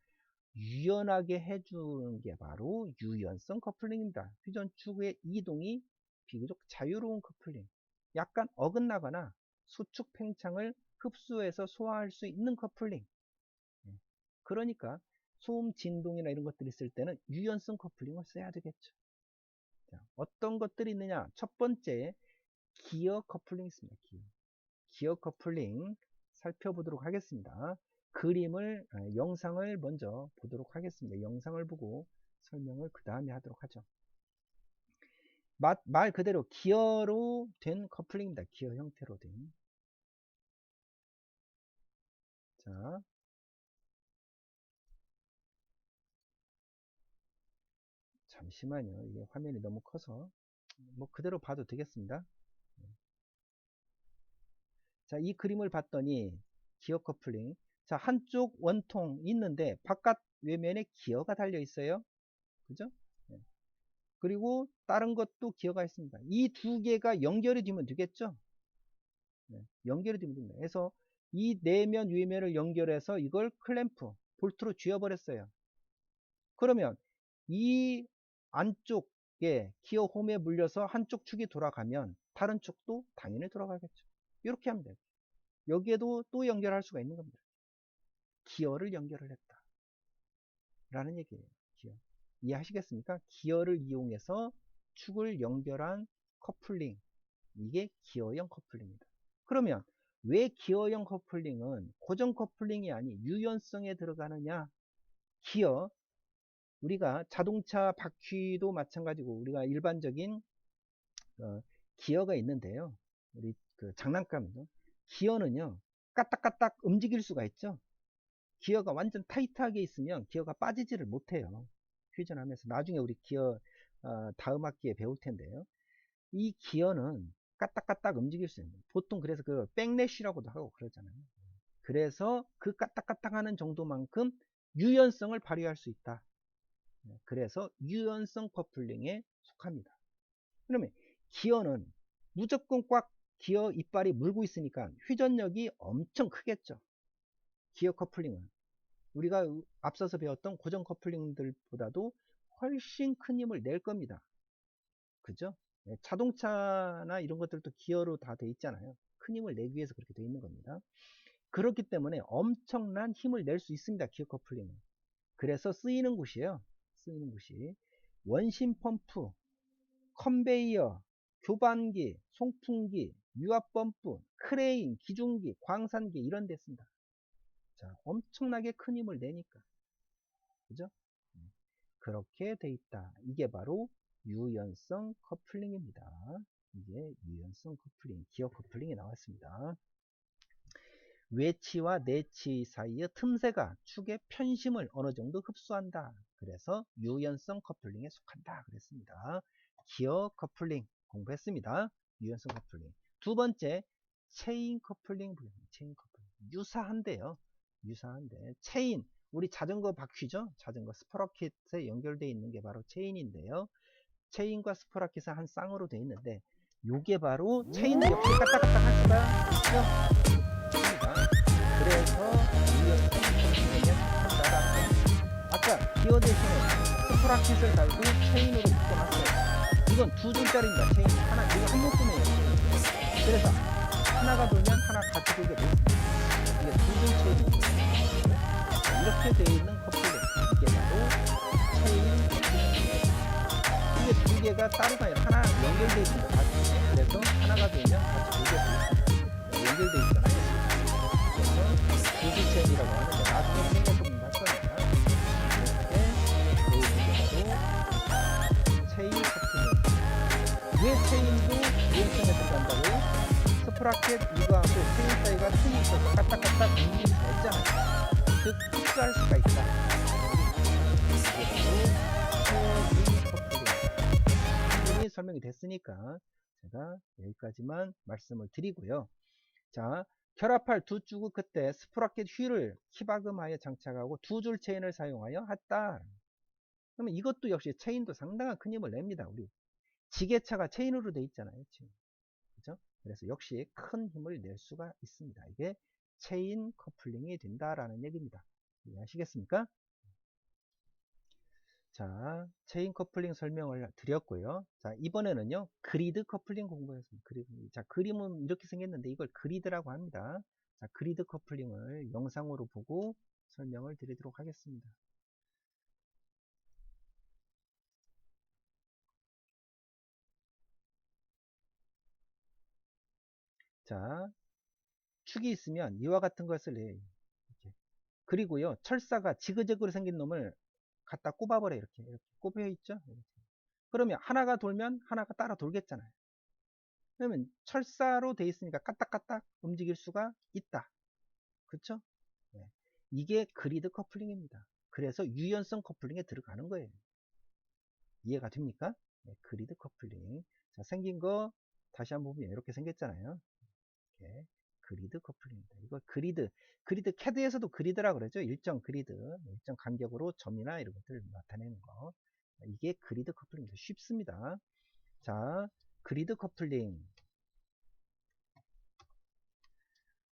유연하게 해주는 게 바로 유연성 커플링입니다. 퓨전 축의 이동이 비교적 자유로운 커플링, 약간 어긋나거나 수축 팽창을 흡수해서 소화할 수 있는 커플링. 그러니까 소음 진동이나 이런 것들이 있을 때는 유연성 커플링을 써야 되겠죠. 자, 어떤 것들이 있느냐? 첫 번째, 기어 커플링이 있습니다. 기어 커플링 살펴보도록 하겠습니다. 영상을 먼저 보도록 하겠습니다. 영상을 보고 설명을 그 다음에 하도록 하죠. 말 그대로 기어로 된 커플링입니다. 기어 형태로 된. 자, 잠시만요. 이게 화면이 너무 커서 뭐 그대로 봐도 되겠습니다. 자, 이 그림을 봤더니 기어 커플링. 자, 한쪽 원통 있는데 바깥 외면에 기어가 달려 있어요. 그죠? 네. 그리고 다른 것도 기어가 있습니다. 이 두 개가 연결이 되면 되겠죠? 네, 연결이 되면 됩니다. 그래서 이 내면 외면을 연결해서 이걸 클램프, 볼트로 쥐어버렸어요. 그러면 이 안쪽에 기어 홈에 물려서 한쪽 축이 돌아가면 다른 축도 당연히 돌아가겠죠. 이렇게 하면 돼요. 여기에도 또 연결할 수가 있는 겁니다. 기어를 연결을 했다 라는 얘기예요. 기어. 이해하시겠습니까? 기어를 이용해서 축을 연결한 커플링, 이게 기어형 커플링입니다. 그러면 왜 기어형 커플링은 고정 커플링이 아닌 유연성에 들어가느냐? 기어, 우리가 자동차 바퀴도 마찬가지고 우리가 일반적인 기어가 있는데요. 우리 그 장난감도 기어는요, 까딱까딱 움직일 수가 있죠. 기어가 완전 타이트하게 있으면 기어가 빠지지를 못해요. 퓨전하면서 나중에 우리 기어 다음 학기에 배울 텐데요. 이 기어는 까딱까딱 움직일 수 있는, 보통 그래서 그 백래시라고도 하고 그러잖아요. 그래서 그 까딱까딱 하는 정도만큼 유연성을 발휘할 수 있다. 그래서 유연성 커플링에 속합니다. 그러면 기어는 무조건 꽉 기어 이빨이 물고 있으니까 회전력이 엄청 크겠죠. 기어 커플링은 우리가 앞서서 배웠던 고정 커플링들보다도 훨씬 큰 힘을 낼 겁니다. 그죠? 자동차나 이런 것들도 기어로 다 돼 있잖아요. 큰 힘을 내기 위해서 그렇게 돼 있는 겁니다. 그렇기 때문에 엄청난 힘을 낼 수 있습니다. 기어 커플링은. 그래서 쓰이는 곳이에요. 쓰이는 곳이 원심 펌프, 컨베이어, 교반기, 송풍기, 유압 펌프, 크레인, 기중기, 광산기 이런 데 씁니다. 자, 엄청나게 큰 힘을 내니까. 그죠? 그렇게 돼 있다. 이게 바로 유연성 커플링입니다. 이게 유연성 커플링, 기어 커플링이 나왔습니다. 외치와 내치 사이의 틈새가 축의 편심을 어느 정도 흡수한다. 그래서 유연성 커플링에 속한다. 그랬습니다. 기어 커플링 공부했습니다. 유연성 커플링. 두 번째, 체인 커플링. 체인 커플링. 유사한데요. 유사한데, 체인. 우리 자전거 바퀴죠? 자전거 스프라켓에 연결되어 있는 게 바로 체인인데요. 체인과 스프라켓은 한 쌍으로 되어 있는데, 요게 바로 체인 옆에 까딱까딱 할 수가 있죠. 그래서 유연성 커플링에 속한다. 아까 기어 대신에 스프라켓을 달고 체인으로 묶어놨어요. 이건 두 줄짜리입니다. 체인 하나, 이거 한 묶음이에요. 그래서 하나가 돌면 하나 같이 돌게 돼 있습니다. 이게 두 줄 체인입니다. 이렇게 되어 있는 커플링, 이게 바로 체인 커플링입니다. 이게 두 개가 따로가 아니라 하나 연결되어 있습니다. 같이. 그래서 하나가 되면 같이 돌게 돼 있습니다. 연결되어 있잖아요. 그래서 두 줄 체인이라고 하는데 나중에 체인을 좀 할 거니까 이렇게 되어 있는 게 바로 체인 커플링. 왜 체인도 유연성에 들어간다고요? 스프라켓 이거하고 체인 사이가 틈이 있어서 까딱까딱 움직일 수가 있잖아요. 즉 흡수할 수가 있다. 이게 바로 체인 커플링. 설명이 됐으니까 제가 여기까지만 말씀을 드리고요. 자, 결합할 두 쭈구 끝에 스프라켓 휠을 키바금하여 장착하고 두 줄 체인을 사용하여 했다. 그러면 이것도 역시 체인도 상당한 큰 힘을 냅니다. 우리 지게차가 체인으로 돼 있잖아요. 지금. 그죠? 그래서 역시 큰 힘을 낼 수가 있습니다. 이게 체인 커플링이 된다라는 얘기입니다. 이해하시겠습니까? 자, 체인 커플링 설명을 드렸고요. 자, 이번에는요, 그리드 커플링 공부했습니다. 자, 그림은 이렇게 생겼는데 이걸 그리드라고 합니다. 자, 그리드 커플링을 영상으로 보고 설명을 드리도록 하겠습니다. 자, 축이 있으면 이와 같은 것을 해. 이렇게. 그리고요, 철사가 지그재그로 생긴 놈을 갖다 꼽아버려. 이렇게 꼽혀 있죠. 이렇게. 그러면 하나가 돌면 하나가 따라 돌겠잖아요. 그러면 철사로 돼 있으니까 까딱까딱 움직일 수가 있다. 그쵸? 네. 이게 그리드 커플링입니다. 그래서 유연성 커플링에 들어가는 거예요. 이해가 됩니까? 네, 그리드 커플링. 자, 생긴 거 다시 한번 보면 이렇게 생겼잖아요. 이렇게. 그리드 커플링입니다. 이거 그리드 캐드에서도 그리드라 그러죠. 일정 그리드, 일정 간격으로 점이나 이런 것들을 나타내는 거. 이게 그리드 커플링입니다. 쉽습니다. 자, 그리드 커플링.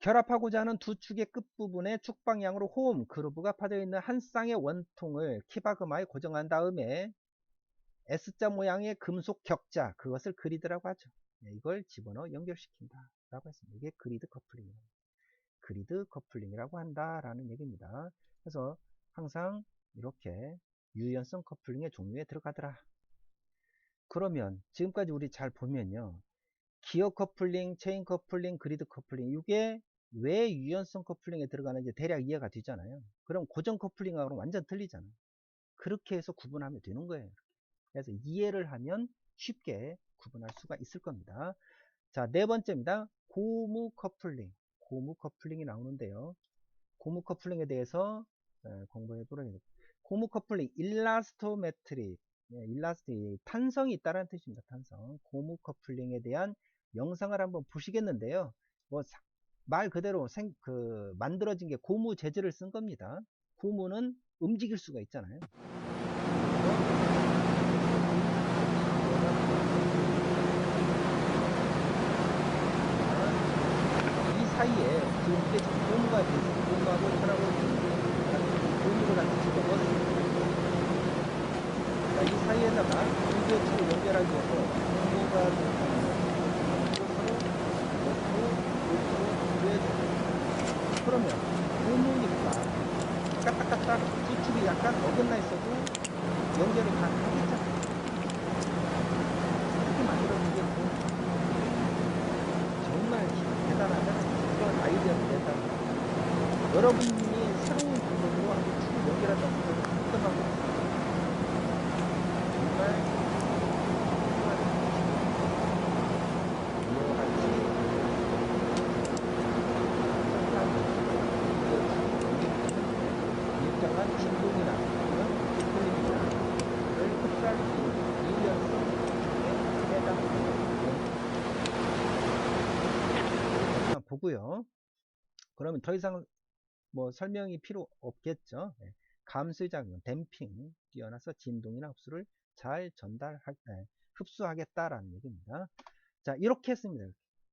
결합하고자 하는 두 축의 끝부분에 축 방향으로 홈 그루브가 파져 있는 한 쌍의 원통을 키바금하에 고정한 다음에 S자 모양의 금속 격자, 그것을 그리드라고 하죠. 이걸 집어넣어 연결시킨다 라고 했습니다. 이게 그리드 커플링입니다. 그리드 커플링이라고 한다라는 얘기입니다. 그래서 항상 이렇게 유연성 커플링의 종류에 들어가더라. 그러면 지금까지 우리 잘 보면요, 기어 커플링, 체인 커플링, 그리드 커플링, 이게 왜 유연성 커플링에 들어가는지 대략 이해가 되잖아요. 그럼 고정 커플링하고는 완전 틀리잖아요. 그렇게 해서 구분하면 되는 거예요. 그래서 이해를 하면 쉽게 구분할 수가 있을 겁니다. 자, 네 번째입니다. 고무 커플링. 고무 커플링이 나오는데요. 고무 커플링에 대해서 공부해 보도록 하겠습니다. 고무 커플링, 일라스토메트릭, 탄성이 있다는 뜻입니다. 탄성. 고무 커플링에 대한 영상을 한번 보시겠는데요. 말 그대로 만들어진 게 고무 재질을 쓴 겁니다. 고무는 움직일 수가 있잖아요. 이 사이에 지금 이게 고무가 돼 있어요. 고무하고 철하고 고무를 같이 집어넣었습니다. 이 사이에다가 두 개의 축을 연결하기 위해서 고무가 그러면 고무니까 까딱까딱 두 축이 약간 어긋나 있어도 연결이 가능하겠죠. 이렇게 만들어진 게 정말 대단하잖아요. 이런 아이디어는 대단하다. 여러분이 새로운 방법으로 한번 축을 연결한다고 생각하고 정말 일정한 진동이나 풀림이나를 흡수할 수 있는 유연성에 해당됩니다. 보고요. 그러면 더 이상 설명이 필요 없겠죠. 감수작용, 댐핑, 뛰어나서 진동이나 흡수를 잘 흡수하겠다라는 얘기입니다. 자, 이렇게 했습니다.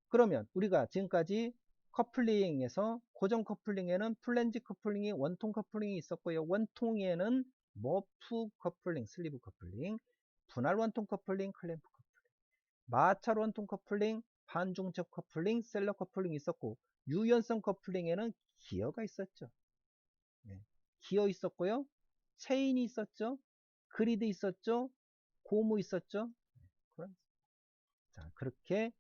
그러면 우리가 지금까지 커플링에서 고정 커플링에는 플랜지 커플링이 원통 커플링이 있었고요. 원통에는 머프 커플링, 슬리브 커플링, 분할 원통 커플링, 클램프 커플링, 마찰 원통 커플링, 반중첩 커플링, 셀러 커플링이 있었고, 유연성 커플링에는 기어가 있었죠. 기어 있었고요. 체인이 있었죠. 그리드 있었죠. 고무 있었죠. 자, 그렇게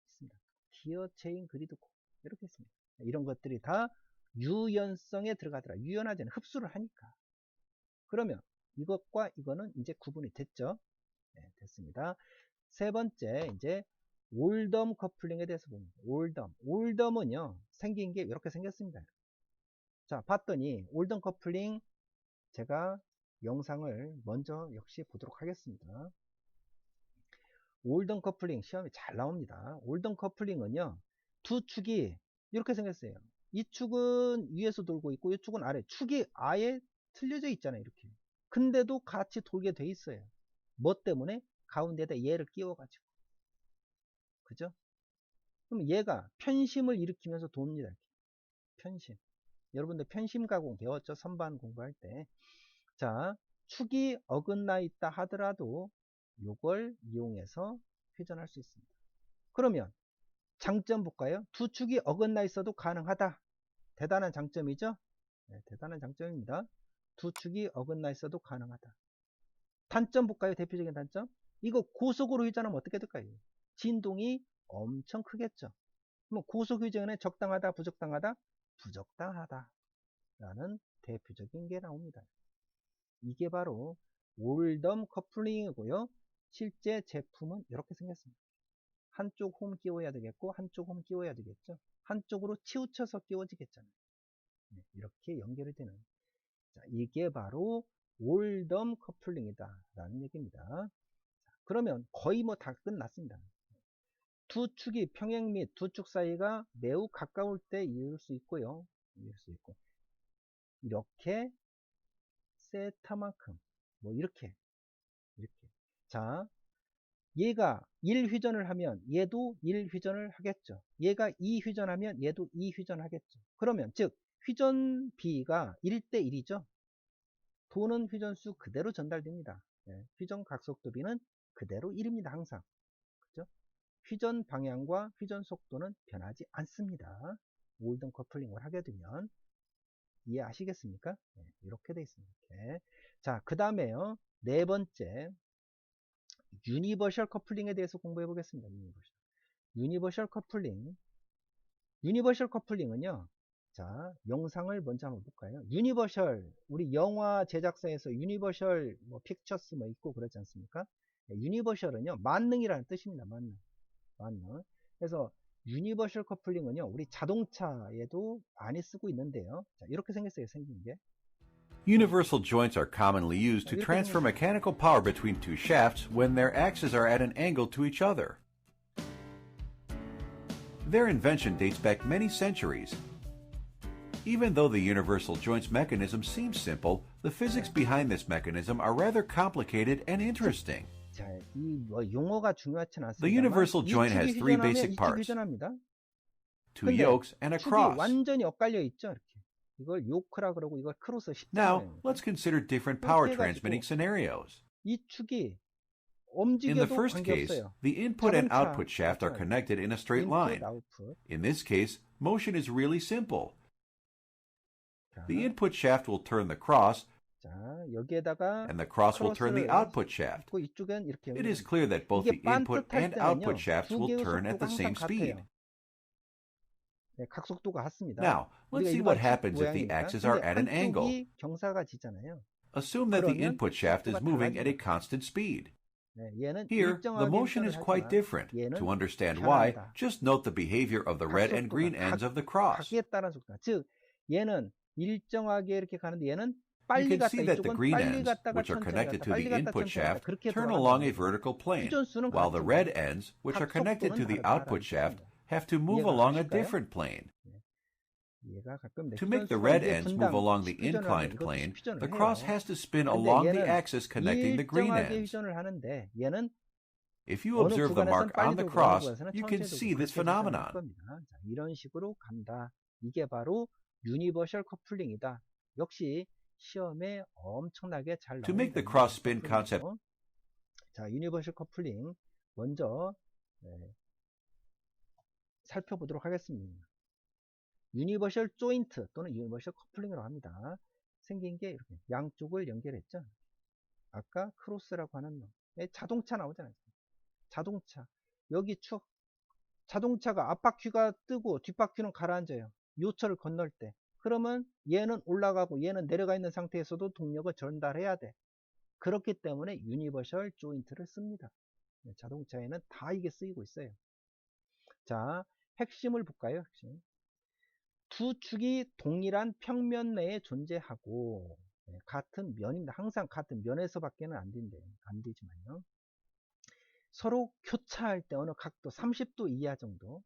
있습니다. 기어, 체인, 그리드, 고무 이렇게 있습니다. 이런 것들이 다 유연성에 들어가더라. 유연하지 않은 흡수를 하니까. 그러면 이것과 이거는 이제 구분이 됐죠. 네, 됐습니다. 세 번째, 이제 올덤 커플링에 대해서 봅니다. 올덤은요, 생긴 게 이렇게 생겼습니다. 자, 봤더니 올덤 커플링 제가 영상을 먼저 역시 보도록 하겠습니다. 올던 커플링 시험에 잘 나옵니다. 올던 커플링은요, 두 축이 이렇게 생겼어요. 이 축은 위에서 돌고 있고 이 축은 아래, 축이 아예 틀려져 있잖아요. 이렇게. 근데도 같이 돌게 돼 있어요. 뭐 때문에? 가운데다 얘를 끼워가지고. 그죠? 그럼 얘가 편심을 일으키면서 돕니다. 이렇게. 편심. 여러분들 편심 가공 배웠죠? 선반 공부할 때. 자, 축이 어긋나 있다 하더라도 이걸 이용해서 회전할 수 있습니다. 그러면 장점 볼까요? 두 축이 어긋나 있어도 가능하다. 대단한 장점이죠? 네, 대단한 장점입니다. 두 축이 어긋나 있어도 가능하다. 단점 볼까요? 대표적인 단점. 이거 고속으로 회전하면 어떻게 될까요? 진동이 엄청 크겠죠. 그럼 고속 회전에 적당하다, 부적당하다? 부적당하다. 라는 대표적인 게 나옵니다. 이게 바로 올덤 커플링이고요. 실제 제품은 이렇게 생겼습니다. 한쪽 홈 끼워야 되겠고 한쪽 홈 끼워야 되겠죠. 한쪽으로 치우쳐서 끼워지겠잖아요. 네, 이렇게 연결이 되는. 자, 이게 바로 올덤 커플링이다 라는 얘기입니다. 자, 그러면 거의 뭐 다 끝났습니다. 두 축이 평행 및 두 축 사이가 매우 가까울 때 이을 수 있고요. 이을 수 있고 이렇게 세타만큼 뭐 이렇게 자, 얘가 1회전을 하면 얘도 1회전을 하겠죠. 얘가 2회전하면 얘도 2회전을 하겠죠. 그러면 즉 회전비가 1대1이죠. 도는 회전수 그대로 전달됩니다. 네, 회전 각속도비는 그대로 1입니다. 항상. 그죠? 회전 방향과 회전 속도는 변하지 않습니다. 올던 커플링을 하게 되면 이해하시겠습니까? 네, 이렇게 돼 있습니다. 이렇게. 자, 그 다음에요. 네 번째 유니버셜 커플링에 대해서 공부해 보겠습니다. 유니버셜 커플링. 유니버셜 커플링은요. 자, 영상을 먼저 한번 볼까요? 유니버셜, 우리 영화 제작사에서 유니버셜 뭐 픽처스 뭐 있고 그렇지 않습니까? 유니버셜은요, 만능이라는 뜻입니다. 만능. 그래서 유니버셜 커플링은요, 우리 자동차에도 많이 쓰고 있는데요. 자, 이렇게 생겼어요. 생긴 게. Universal joints are commonly used to 이렇게 transfer 생겼어요. mechanical power between two shafts when their axes are at an angle to each other. Their invention dates back many centuries. Even though the universal joints mechanism seems simple, the physics behind this mechanism are rather complicated and interesting. 자, 이 용어가 중요하진 않습니다. The universal joint has three basic parts: 회전합니다. two yokes and a 축이 cross. 완전히 엇갈려 있죠. 이렇게. 이걸 요크라 그러고 이걸 크로스 Now, 십자가. let's consider different power transmitting scenarios. 이 축이 In the 움직여도 first case, 관계없어요. the input and 자동차 output shaft are 마찬가지. connected in a straight line. 아웃풋. In this case, motion is really simple. 자, The input shaft will turn the cross, 자, 여기에다가 and the cross will turn the 크로스를 output shaft. 있고 이쪽엔 이렇게 It is clear that both 이게 the input 반듯할 and 때는요, output shafts 두 will 개의 turn at 속도가 the same 항상 speed. 같아요. 네, 각속도가 같습니다. Now, let's see what happens if the 모양이니까. axes are 근데 at an angle. 한쪽이 경사가 지잖아요. Assume that the 그러면 input shaft is 속도가 moving at a 달라집니다. constant speed. 네, 얘는 Here, the 일정하게 motion is 회전을 quite 하지만 different. 얘는 To understand why, 변합니다. just note the behavior of the red and green ends of the cross. 각에 따른 속도. 즉, 얘는 일정하게 이렇게 가는데 얘는 You 빨리 can 갔다 see that the 이쪽은 green 빨리 ends, 갔다가 which are 천천히 connected 갔다 to 빨리 the 갔다 input 천천히 갔다 shaft, 그렇게 turn 돌아가는 along a 거예요. vertical plane, 회전수는 while the 같지만 red ends, which are connected to the 각속도는 output 다르다는 shaft, 뜻입니다. have to move 이해가 along a 가실까요? different plane. 얘가 가끔 To make the 회전수가 red 이게 ends 분당 move along the 10회전을 하면 inclined 이것도 plane, 10회전을 the 해요. cross has to spin 근데 along the 얘는 axis connecting the green 일정하게 ends. 회전을 하는데 얘는 If you 어느 observe the 구간에서는 mark 빨리 on the 돌고 어느 cross, 구간에서는 you 천천히 can see 돌고 this 그렇게 회전할 phenomenon. 겁니다. 자, 이런 식으로 간다. 이게 바로 유니버셜 커플링이다. 역시 시험에 엄청나게 잘 To make 나옵니다. the cross spin 유니버셜 concept, 커플링이죠. 자, 유니버셜 커플링 먼저 살펴보도록 하겠습니다. 유니버셜 조인트 또는 유니버셜 커플링이라고 합니다. 생긴 게 이렇게 양쪽을 연결했죠. 아까 크로스라고 하는 놈. 자동차 나오잖아요. 자동차. 여기 축. 자동차가 앞바퀴가 뜨고 뒷바퀴는 가라앉아요. 요철을 건널 때. 그러면 얘는 올라가고 얘는 내려가 있는 상태에서도 동력을 전달해야 돼. 그렇기 때문에 유니버셜 조인트를 씁니다. 자동차에는 다 이게 쓰이고 있어요. 자, 핵심을 볼까요? 핵심. 두 축이 동일한 평면 내에 존재하고 같은 면입니다. 항상 같은 면에서 밖에는 안 되지만요. 서로 교차할 때 어느 각도 30도 이하 정도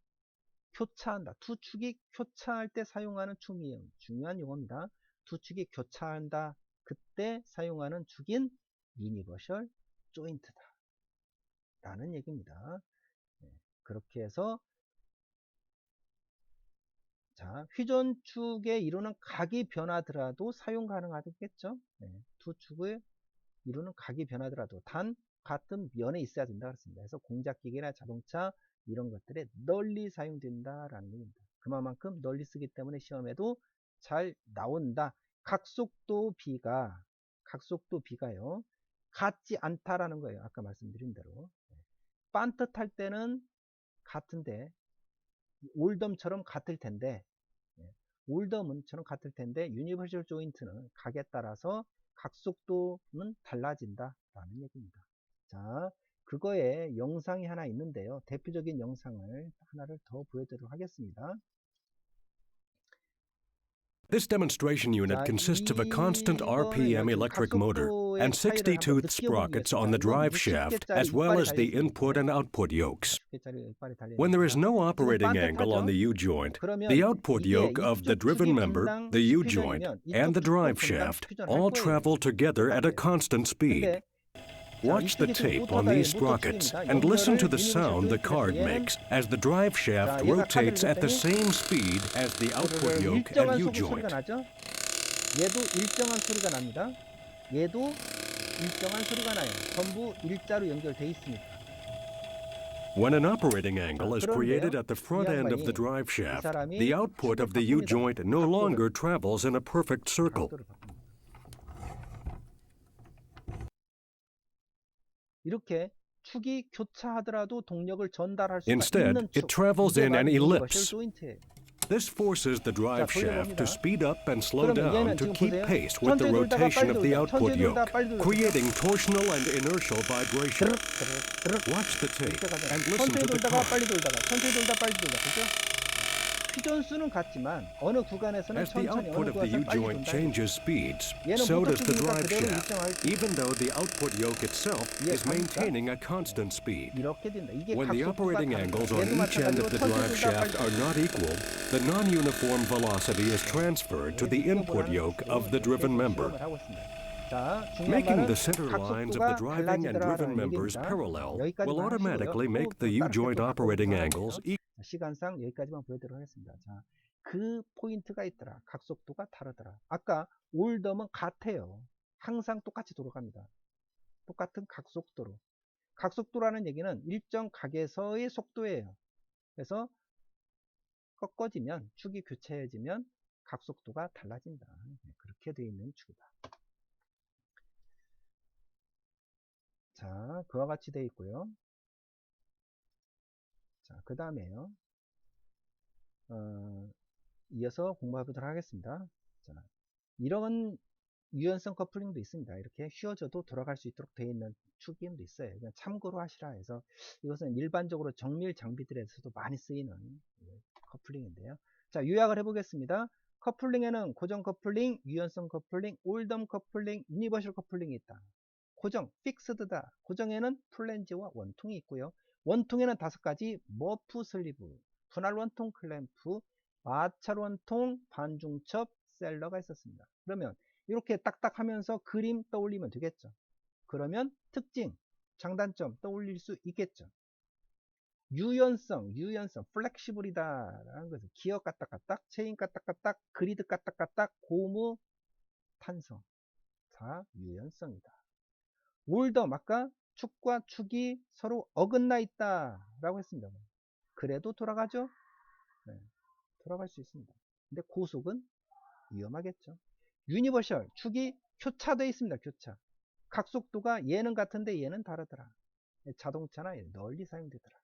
교차한다. 두 축이 교차할 때 사용하는 축이에요. 중요한 용어입니다. 두 축이 교차한다. 그때 사용하는 축인 유니버셜 조인트다 라는 얘기입니다. 그렇게 해서 자, 휘전축에 이루는 각이 변하더라도 사용 가능하겠죠. 두 축을 이루는 각이 변하더라도 단 같은 면에 있어야 된다 그랬습니다. 그래서 공작기계나 자동차 이런 것들에 널리 사용된다라는 얘기입니다. 그만큼 널리 쓰기 때문에 시험에도 잘 나온다. 각속도 B가요 같지 않다라는 거예요. 아까 말씀드린 대로 반듯할 때는 같은데 올덤처럼 같을 텐데 올덤은처럼 같을 텐데 유니버셜 조인트는 각에 따라서 각속도는 달라진다 라는 얘기입니다. 자, 그거에 영상이 하나 있는데요. 대표적인 영상을 하나를 더 보여드리도록 하겠습니다. This demonstration unit consists of a constant RPM electric motor and 60 tooth sprockets on the drive shaft, as well as the input and output yokes. When there is no operating angle on the U-joint, the output yoke of the driven member, the U-joint, and the drive shaft all travel together at a constant speed. Watch the tape on these sprockets and listen to the sound the card makes as the drive shaft rotates at the same speed as the output yoke and U-joint. 얘도 일정한 소리가 납니다. 얘도 일정한 소리가 나요. 전부 일자로 연결되어 있으니까. When an operating angle is created at the front end of the drive shaft, the output of the U-joint no longer travels in a perfect circle. 이렇게 축이 교차하더라도 동력을 전달할 수가 Instead, 있는 it 축. travels 이게 in an 바로 ellipse. 유니버셜 조인트예요. This forces the drive shaft to speed up and slow 그러면 down 얘는 to 지금 keep 보세요. pace with the 천천히 돌다가 rotation 빨리 of the 돌다, output 천천히 yoke, 돌다가 빨리 돌다. creating torsional and inertial vibration. Watch the tape and listen 천천히 to the 돌다가 card. 빨리 돌다가 천천히 돌다 빨리 돌다 그죠? 휘전수는 같지만 어느 구간에서는 As the 천천히 output 어느 of the 구간에서는 빨리 U-joint 돈다. changes speeds, 얘는 so 모터 does the 축이니까 drive 그대로 shaft, 일정할 even though the output yoke itself is 갑니까? maintaining a constant speed. 이렇게 된다. 이게 When the 각속도가 operating 다르다. angles on 얘도 each end 마찬가지로 of the 천천히 drive 돌다 shaft 빨리 are not equal, the non-uniform velocity is transferred to the input yoke of the driven member. 하고 있습니다. 자, 중요한 Making 말은 the center lines of the 각속도가 driving and driven 달라지더라라는 members 얘기입니다. parallel 여기까지만 will automatically 하시고요. make the 또 다른 U-joint 것도 operating 갖고 angles 있어요. 시간상 여기까지만 보여드리도록 하겠습니다. 자, 그 포인트가 있더라. 각속도가 다르더라. 아까 올덤은 같아요. 항상 똑같이 돌아갑니다. 똑같은 각속도로. 각속도라는 얘기는 일정 각에서의 속도예요. 그래서 꺾어지면, 축이 교차해지면 각속도가 달라진다. 그렇게 되어 있는 축이다. 자, 그와 같이 되어 있고요. 자, 그 다음에요. 이어서 공부해보도록 하겠습니다. 자, 이런 유연성 커플링도 있습니다. 이렇게 휘어져도 돌아갈 수 있도록 되어 있는 축임도 있어요. 그냥 참고로 하시라 해서 이것은 일반적으로 정밀 장비들에서도 많이 쓰이는 커플링인데요. 자, 요약을 해보겠습니다. 커플링에는 고정 커플링, 유연성 커플링, 올덤 커플링, 유니버셜 커플링이 있다. 고정, 픽스드다. 고정에는 플랜지와 원통이 있고요. 원통에는 5가지 머프 슬리브, 분할 원통 클램프, 마찰 원통, 반중첩, 셀러가 있었습니다. 그러면 이렇게 딱딱 하면서 그림 떠올리면 되겠죠. 그러면 특징, 장단점 떠올릴 수 있겠죠. 유연성, 플렉시블이다 라는 것은 기어 까딱까딱, 체인 까딱까딱, 그리드 까딱까딱, 고무, 탄성. 자, 유연성이다. 올덤, 아까 축과 축이 서로 어긋나 있다 라고 했습니다. 그래도 돌아가죠? 네, 돌아갈 수 있습니다. 근데 고속은 위험하겠죠. 유니버셜, 축이 교차되어 있습니다. 교차. 각속도가 얘는 같은데 얘는 다르더라. 자동차나 널리 사용되더라.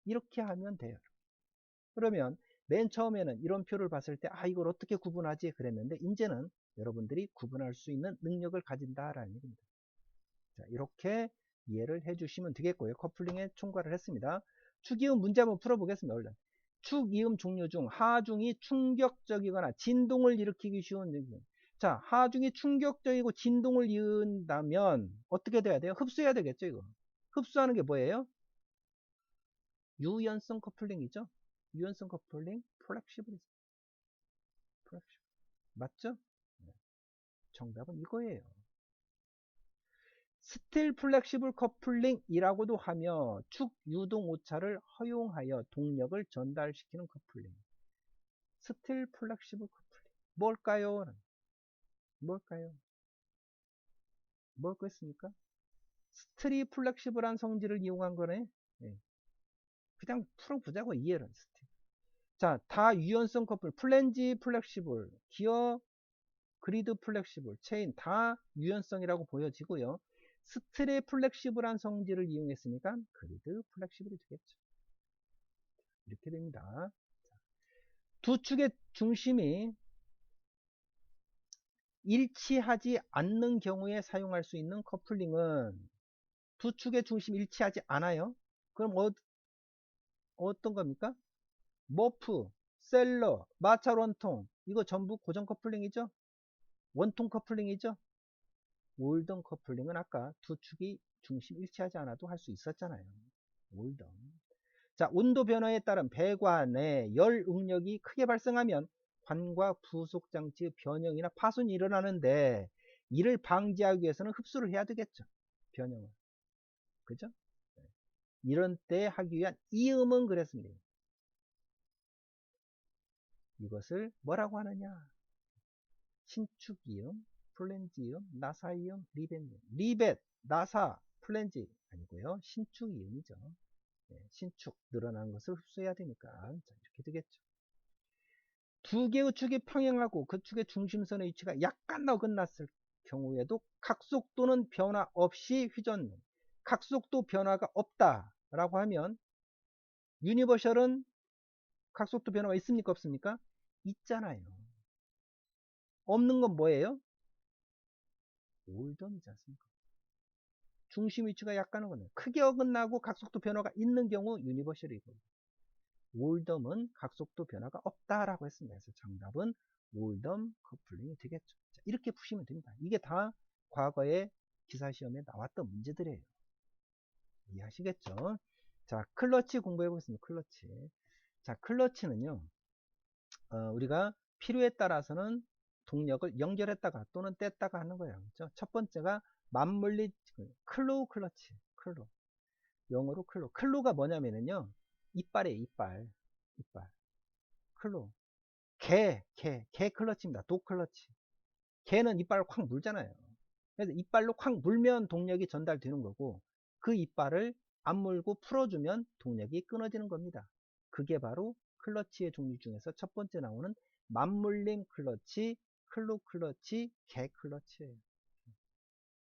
이렇게 하면 돼요. 그러면 맨 처음에는 이런 표를 봤을 때 이걸 어떻게 구분하지 그랬는데 이제는 여러분들이 구분할 수 있는 능력을 가진다라는 얘기입니다. 자, 이렇게 이해를 해주시면 되겠고요. 커플링에 총괄을 했습니다. 축이음 문제 한번 풀어보겠습니다. 얼른. 축이음 종류 중 하중이 충격적이거나 진동을 일으키기 쉬운 능력. 자, 하중이 충격적이고 진동을 이은다면 어떻게 돼야 돼요? 흡수해야 되겠죠. 이거 흡수하는 게 뭐예요? 유연성 커플링이죠. 유연성 커플링, 플렉시블. 맞죠? 정답은 이거예요. 스틸 플렉시블 커플링이라고도 하며 축 유동 오차를 허용하여 동력을 전달시키는 커플링. 스틸 플렉시블 커플링. 뭘까요? 뭘까요? 뭘 겠습니까? 스틸이 플렉시블한 성질을 이용한 거네. 네. 그냥 풀어보자고, 이해를. 스틸. 자, 다 유연성 커플, 플랜지 플렉시블, 기어 그리드 플렉시블, 체인 다 유연성이라고 보여지고요. 스틸의 플렉시블한 성질을 이용했으니까 그리드 플렉시블이 되겠죠. 이렇게 됩니다. 두 축의 중심이 일치하지 않는 경우에 사용할 수 있는 커플링은, 두 축의 중심이 일치하지 않아요. 그럼 어떤 겁니까? 머프, 셀러, 마찰 원통, 이거 전부 고정 커플링이죠. 원통 커플링이죠. 올덤 커플링은 아까 두 축이 중심 일치하지 않아도 할 수 있었잖아요. 올덤. 자, 온도 변화에 따른 배관에 열 응력이 크게 발생하면 관과 부속 장치의 변형이나 파손이 일어나는데, 이를 방지하기 위해서는 흡수를 해야 되겠죠. 변형을. 그죠? 이런 때 하기 위한 이음은 그랬습니다. 이것을 뭐라고 하느냐? 신축이음, 플랜지이음, 나사이음, 리벳이음. 리벳, 나사, 플랜지 아니고요. 신축이음이죠. 신축, 늘어난 것을 흡수해야 되니까. 자, 이렇게 되겠죠. 두 개의 축이 평행하고 그 축의 중심선의 위치가 약간 어긋났을 경우에도 각속도는 변화 없이 휘젓는, 각속도 변화가 없다라고 하면, 유니버셜은 각속도 변화가 있습니까? 없습니까? 있잖아요. 없는 건 뭐예요? 올덤이지 않습니까? 중심 위치가 약간 어긋나요. 크게 어긋나고 각속도 변화가 있는 경우 유니버셜이고, 올덤은 각속도 변화가 없다라고 했습니다. 그래서 정답은 올덤 커플링이 되겠죠. 자, 이렇게 푸시면 됩니다. 이게 다 과거에 기사시험에 나왔던 문제들이에요. 이해하시겠죠? 자, 클러치 공부해 보겠습니다. 클러치. 자, 클러치는요, 우리가 필요에 따라서는 동력을 연결했다가 또는 뗐다가 하는 거예요. 그렇죠? 첫 번째가 맞물리 클로우 클러치. 클로. 영어로 클로. 클로가 뭐냐면요, 이빨이에요. 이빨. 클로. 개 클러치입니다. 독 클러치. 개는 이빨을 콱 물잖아요. 그래서 이빨로 콱 물면 동력이 전달되는 거고, 그 이빨을 안 물고 풀어주면 동력이 끊어지는 겁니다. 그게 바로 클러치의 종류 중에서 첫 번째 나오는 맞물림 클러치, 클로 클러치, 개 클러치예요.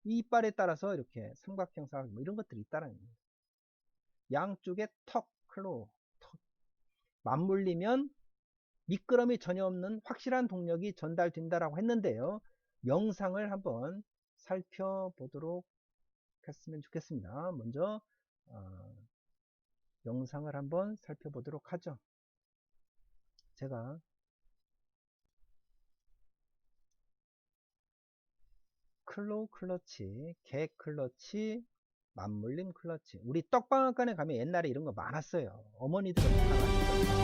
이 이빨에 따라서 이렇게 삼각형, 사각형 뭐 이런 것들이 있다라는 거예요. 양쪽에 턱, 클로, 턱. 맞물리면 미끄럼이 전혀 없는 확실한 동력이 전달된다라고 했는데요. 영상을 한번 살펴보도록 했으면 좋겠습니다. 먼저 영상을 한번 살펴보도록 하죠. 제가 클로우 클러치, 개 클러치, 맞물림 클러치. 우리 떡방앗간에 가면 옛날에 이런 거 많았어요. 어머니들은 다 아시죠?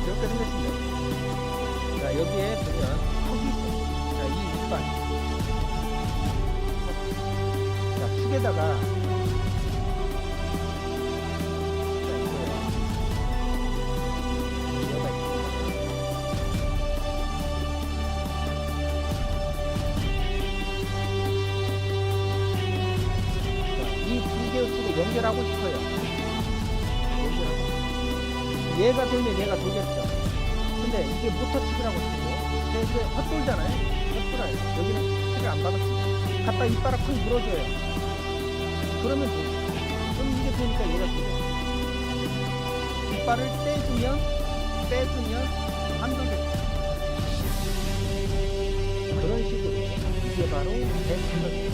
이렇게 생겼습니다. 자, 여기에 보면 턱이 있어요. 자, 이 이빨. 자, 축에다가 연결하고 싶어요. 얘가 돌면 얘가 돌겠죠. 근데 이게 모터칩이라고 치고, 이게 헛돌잖아요. 헛돌아요. 여기는 칩을 안 받았습니다. 갖다 이빨을 콱 물어줘요. 그러면 돌죠. 그럼 이게 되니까 얘가 돌겠죠. 이빨을 빼주면 안 돌겠죠. 그런 식으로 이게 바로 대클러치.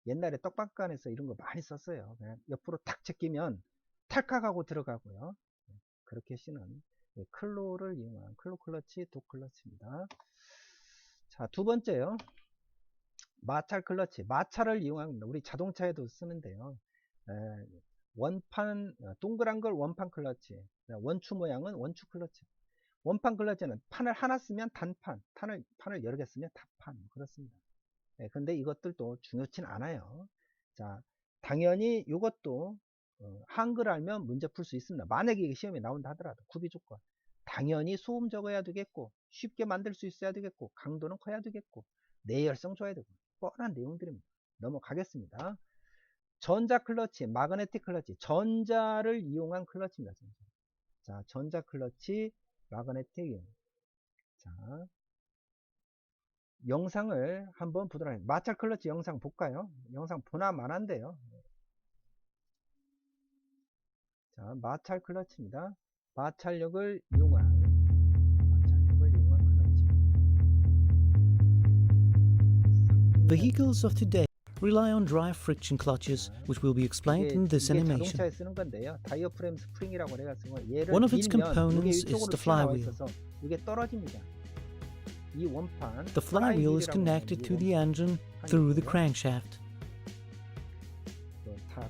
옛날에 떡밥간에서 이런 거 많이 썼어요. 그냥 옆으로 탁 제끼면 탈칵하고 들어가고요. 그렇게 쓰는 클로를 이용한 클로 클러치, 독 클러치입니다. 자, 두 번째요. 마찰 클러치, 마찰을 이용합니다. 우리 자동차에도 쓰는데요. 원판, 동그란 걸 원판 클러치, 원추 모양은 원추 클러치. 원판 클러치는 판을 하나 쓰면 단판, 판을 여러 개 쓰면 다판, 그렇습니다. 근데 이것들도 중요치 않아요. 자, 당연히 이것도 한글 알면 문제 풀 수 있습니다. 만약에 이게 시험에 나온다 하더라도 구비 조건. 당연히 소음 적어야 되겠고, 쉽게 만들 수 있어야 되겠고, 강도는 커야 되겠고, 내열성 줘야 되고, 뻔한 내용들입니다. 넘어가겠습니다. 전자 클러치, 마그네틱 클러치, 전자를 이용한 클러치입니다. 자, 전자 클러치, 마그네틱. 자, 영상을 한번 보도록 하겠습니다. 마찰 클러치 영상 볼까요? 영상 보나마난데요. 자, 마찰 클러치입니다. 마찰력을 이용한 클러치. Vehicles of today rely on drive friction clutches, which will be explained in this animation. 자동차에 쓰는 건데요. 다이어프램 스프링이라고 내가 쓴 거예요. 얘를 One of its 밀면 components 이게 is 이쪽으로 the 튀어나와 flywheel. 있어서 이게 떨어집니다. 이 원판 The flywheel is connected to the engine through the crankshaft.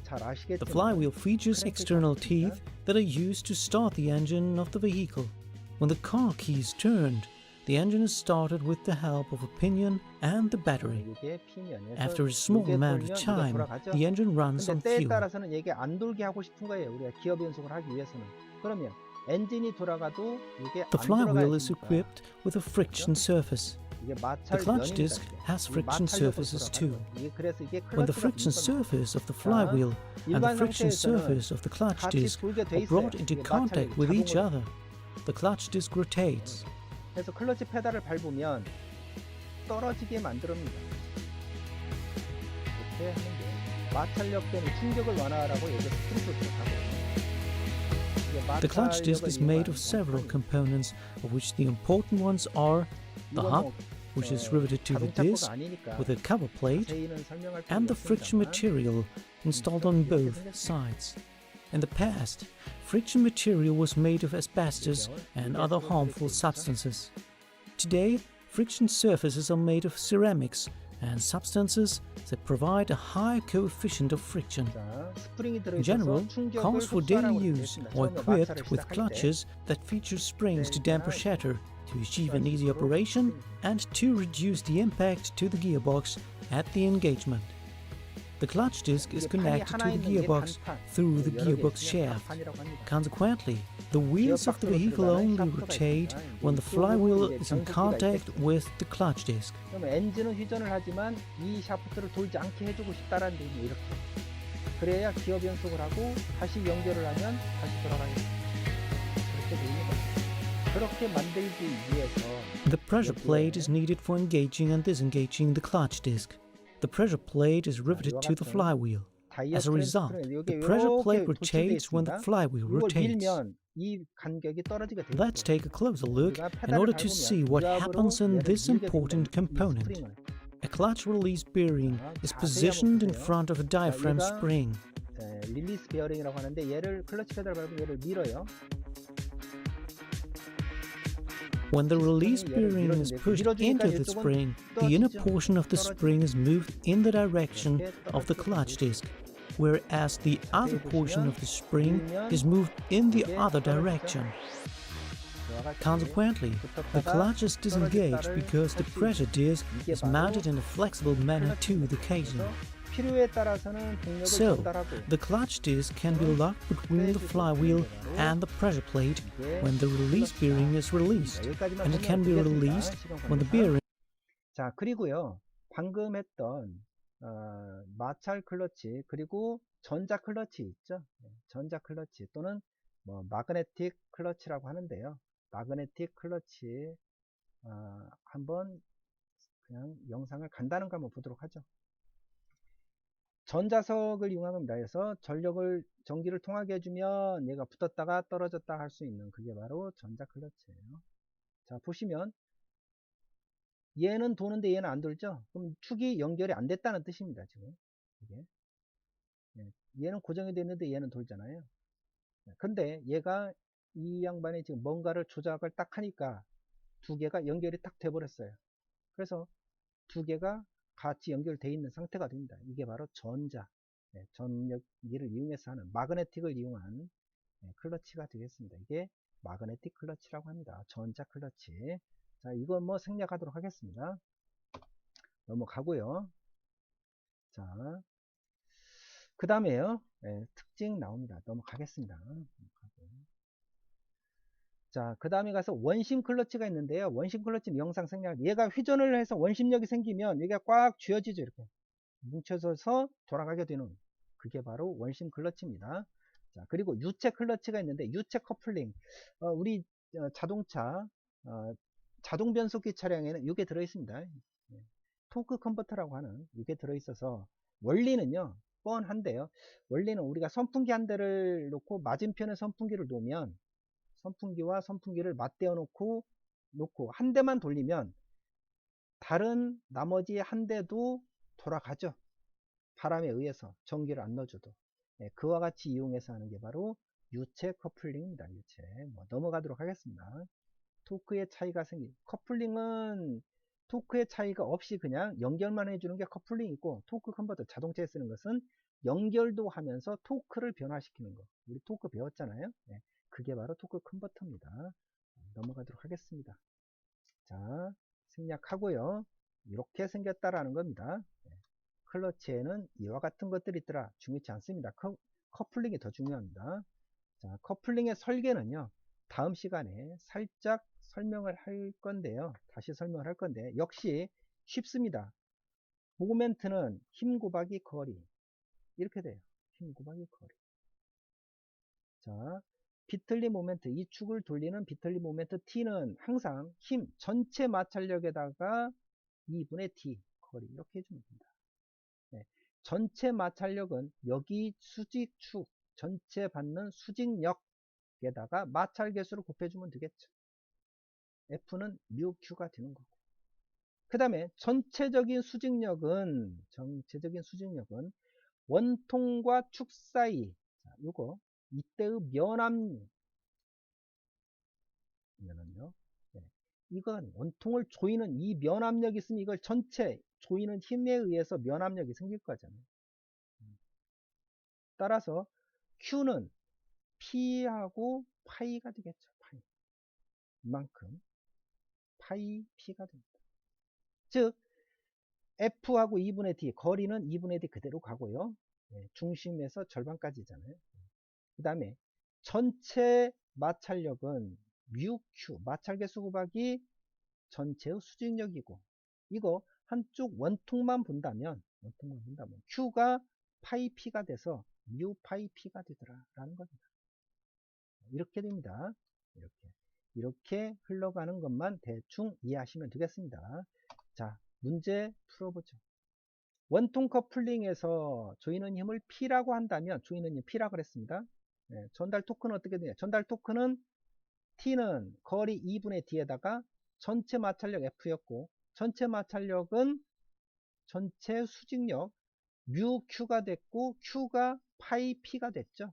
잘 아시겠지만 The flywheel features external teeth that are used to start the engine of the vehicle. When the car key is turned, the engine is started with the help of a pinion and the battery. 이게 피면에서 After a small 이게 amount of 돌면 이거 time, 돌아가죠. the engine runs 근데 on 때에 fuel. 따라서는 이게 안 돌게 하고 싶은 거예요. 우리가 기어 변속을 하기 위해서는. 그러면 엔진이 돌아가도 이게 The 안 flywheel 돌아가야 is 되니까. equipped with a friction surface. 이게 The 마찰 clutch 면입니다, disc 이게. has 이 friction 마찰력으로 surfaces 돌아가는 too. 거예요. 이게 그래서 이게 When the 클러치가 friction 붙는 겁니다. surface of the flywheel and the 일반 friction 상태에서는 surface of the clutch 같이 disc 돌게 돼 are 있어요. brought into 이게 contact 마찰력이 with each 자동으로. other. The clutch disc rotates. 그래서 클러치 페달을 밟으면 떨어지게 만들어줍니다. 이렇게 하는 게 마찰력 때문에 충격을 완화하라고 여기 스프링도 들어가고. The clutch disc is made of several components, of which the important ones are the hub, which is riveted to the disc with a cover plate, and the friction material installed on both sides. In the past, friction material was made of asbestos and other harmful substances. Today, friction surfaces are made of ceramics and substances that provide a high coefficient of friction. In general, cars for daily use are equipped with clutches that feature springs to damper shatter, to achieve an easy operation and to reduce the impact to the gearbox at the engagement. The clutch disc is connected to the gearbox through the gearbox shaft. Consequently, the wheels of the vehicle only rotate when the flywheel is in contact with the clutch disc. 그러면 엔진은 휘전을 하지만 이 샤프트를 돌지 않게 해주고 싶다라는 얘기예요. 이렇게. 그래야 기어 변속을 하고 다시 연결을 하면 다시 돌아가겠죠. 그렇게 되는 거죠. 그렇게 만들기 위해서 The pressure plate is needed for engaging and disengaging the clutch disc. The pressure plate is riveted to the flywheel. As a result, the pressure plate rotates when the flywheel rotates. Let's take a closer look in order to see what happens in this important component. A clutch release bearing is positioned in front of a diaphragm spring. 릴리스 베어링이라고 하는데 얘를 클러치 페달 밟으면 얘를 밀어요. When the release bearing is pushed into the spring, the inner portion of the spring is moved in the direction of the clutch disc, whereas the outer portion of the spring is moved in the other direction. Consequently, the clutch is disengaged because the pressure disc is mounted in a flexible manner to the casing. So, the clutch disc can be locked between the flywheel and the pressure plate when the release bearing is released, and it can be released when the bearing. 자, 그리고요, 방금 했던 마찰 클러치 그리고 전자 클러치 있죠? 전자 클러치 또는 뭐 마그네틱 클러치라고 하는데요. 마그네틱 클러치 한번 그냥 영상을 간단한 거 한번 보도록 하죠. 전자석을 이용한 겁니다. 그래서 전기를 통하게 해주면 얘가 붙었다가 떨어졌다 할 수 있는 그게 바로 전자 클러치예요. 자, 보시면 얘는 도는데 얘는 안 돌죠? 그럼 축이 연결이 안 됐다는 뜻입니다. 지금 이게 얘는 고정이 됐는데 얘는 돌잖아요. 근데 얘가 이 양반이 지금 뭔가를 조작을 딱 하니까 두 개가 연결이 딱 돼 버렸어요. 그래서 두 개가 같이 연결되어 있는 상태가 됩니다. 이게 바로 전자, 전력기를 이용해서 하는 마그네틱을 이용한 클러치가 되겠습니다. 이게 마그네틱 클러치라고 합니다. 전자 클러치. 자, 이건 뭐 생략하도록 하겠습니다. 넘어가고요. 자, 그 다음에요. 특징 나옵니다. 넘어가겠습니다. 자, 그 다음에 가서 원심 클러치가 있는데요. 원심 클러치는 영상 생략. 얘가 회전을 해서 원심력이 생기면 얘가 꽉 쥐어지죠. 이렇게 뭉쳐져서 돌아가게 되는, 그게 바로 원심 클러치입니다. 자, 그리고 유체 클러치가 있는데, 유체 커플링. 우리 자동차 자동 변속기 차량에는 이게 들어 있습니다. 토크 컨버터라고 하는 이게 들어 있어서, 원리는요 뻔한데요. 원리는 우리가 선풍기 한 대를 놓고 맞은편에 선풍기를 놓으면, 선풍기와 선풍기를 맞대어 놓고 한 대만 돌리면 다른 나머지 한 대도 돌아가죠. 바람에 의해서 전기를 안 넣어줘도. 그와 같이 이용해서 하는 게 바로 유체 커플링입니다. 유체. 넘어가도록 하겠습니다. 토크의 차이가 커플링은 토크의 차이가 없이 그냥 연결만 해주는 게 커플링이고, 토크 컨버터 자동차에 쓰는 것은 연결도 하면서 토크를 변화시키는 거. 우리 토크 배웠잖아요. 그게 바로 토크 컨버터입니다. 넘어가도록 하겠습니다. 자, 생략하고요. 이렇게 생겼다라는 겁니다. 클러치에는 이와 같은 것들이 있더라. 중요치 않습니다. 커플링이 더 중요합니다. 자, 커플링의 설계는요, 다음 시간에 살짝 설명을 할 건데요. 다시 설명을 할 건데, 역시 쉽습니다. 모멘트는 힘 곱하기 거리. 이렇게 돼요. 힘 곱하기 거리. 자, 비틀리 모멘트, 이 축을 돌리는 비틀리 모멘트 T는 항상 힘, 전체 마찰력에다가 2분의 D, 거리. 이렇게 해주면 됩니다. 전체 마찰력은 여기 수직축, 전체 받는 수직력에다가 마찰 개수를 곱해주면 되겠죠. F는 뮤Q가 되는 거고. 그 다음에 전체적인 수직력은 원통과 축 사이, 자, 요거 이때의 면압력, 이건 원통을 조이는 이 면압력이 있으면 이걸 전체 조이는 힘에 의해서 면압력이 생길 거잖아요. 따라서 Q는 P하고 파이가 되겠죠. 파이. 이만큼 파이 P가 됩니다. 즉 F하고 2분의 D, 거리는 2분의 D 그대로 가고요. 중심에서 절반까지잖아요. 그 다음에 전체 마찰력은 뮤Q, 마찰계수 곱하기 전체의 수직력이고, 이거 한쪽 원통만 본다면 Q가 파이 P가 돼서 뮤 파이 P가 되더라 라는 겁니다. 이렇게 됩니다. 이렇게 흘러가는 것만 대충 이해하시면 되겠습니다. 자, 문제 풀어보죠. 원통 커플링에서 조이는 힘을 P라고 한다면, 조이는 힘 P라고 그랬습니다. 전달 토크는 어떻게 되냐? 전달 토크는 T는 거리 2분의 D에다가 전체 마찰력 F였고, 전체 마찰력은 전체 수직력 뮤 Q가 됐고, Q가 파이 P가 됐죠.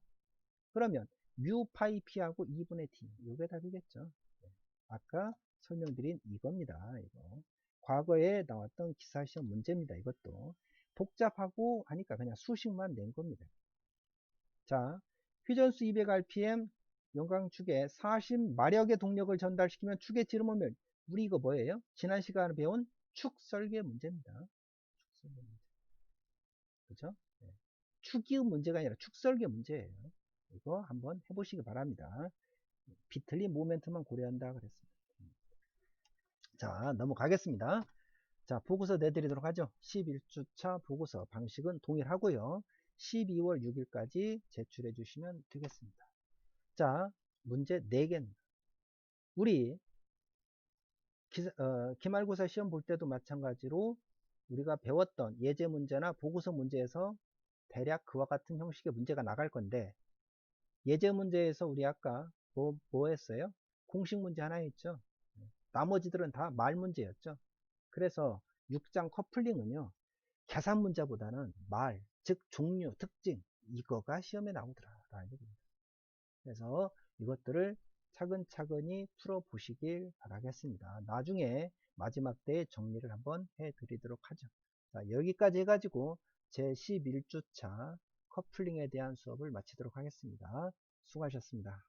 그러면 뮤 파이 P하고 2분의 D, 이게 답이겠죠. 아까 설명드린 이겁니다. 이거 과거에 나왔던 기사시험 문제입니다. 이것도 복잡하고 하니까 그냥 수식만 낸 겁니다. 자, 회전수 200rpm 영광축에 40마력의 동력을 전달시키면 축의 지름은, 우리 이거 뭐예요? 지난 시간에 배운 축설계 문제입니다. 축설계 문제. 그죠? 축이의 문제가 아니라 축설계 문제예요. 이거 한번 해보시기 바랍니다. 비틀리 모멘트만 고려한다 그랬습니다. 자, 넘어가겠습니다. 자, 보고서 내드리도록 하죠. 11주차 보고서 방식은 동일하고요. 12월 6일까지 제출해 주시면 되겠습니다. 자, 문제 4개입니다. 우리 기말고사 시험 볼 때도 마찬가지로 우리가 배웠던 예제 문제나 보고서 문제에서 대략 그와 같은 형식의 문제가 나갈 건데, 예제 문제에서 우리 아까 뭐 했어요? 공식 문제 하나 했죠. 나머지들은 다 말 문제였죠. 그래서 6장 커플링은요, 계산 문제보다는 말, 즉 종류, 특징, 이거가 시험에 나오더라. 그래서 이것들을 차근차근히 풀어보시길 바라겠습니다. 나중에 마지막 때에 정리를 한번 해드리도록 하죠. 자, 여기까지 해가지고 제 11주차 커플링에 대한 수업을 마치도록 하겠습니다. 수고하셨습니다.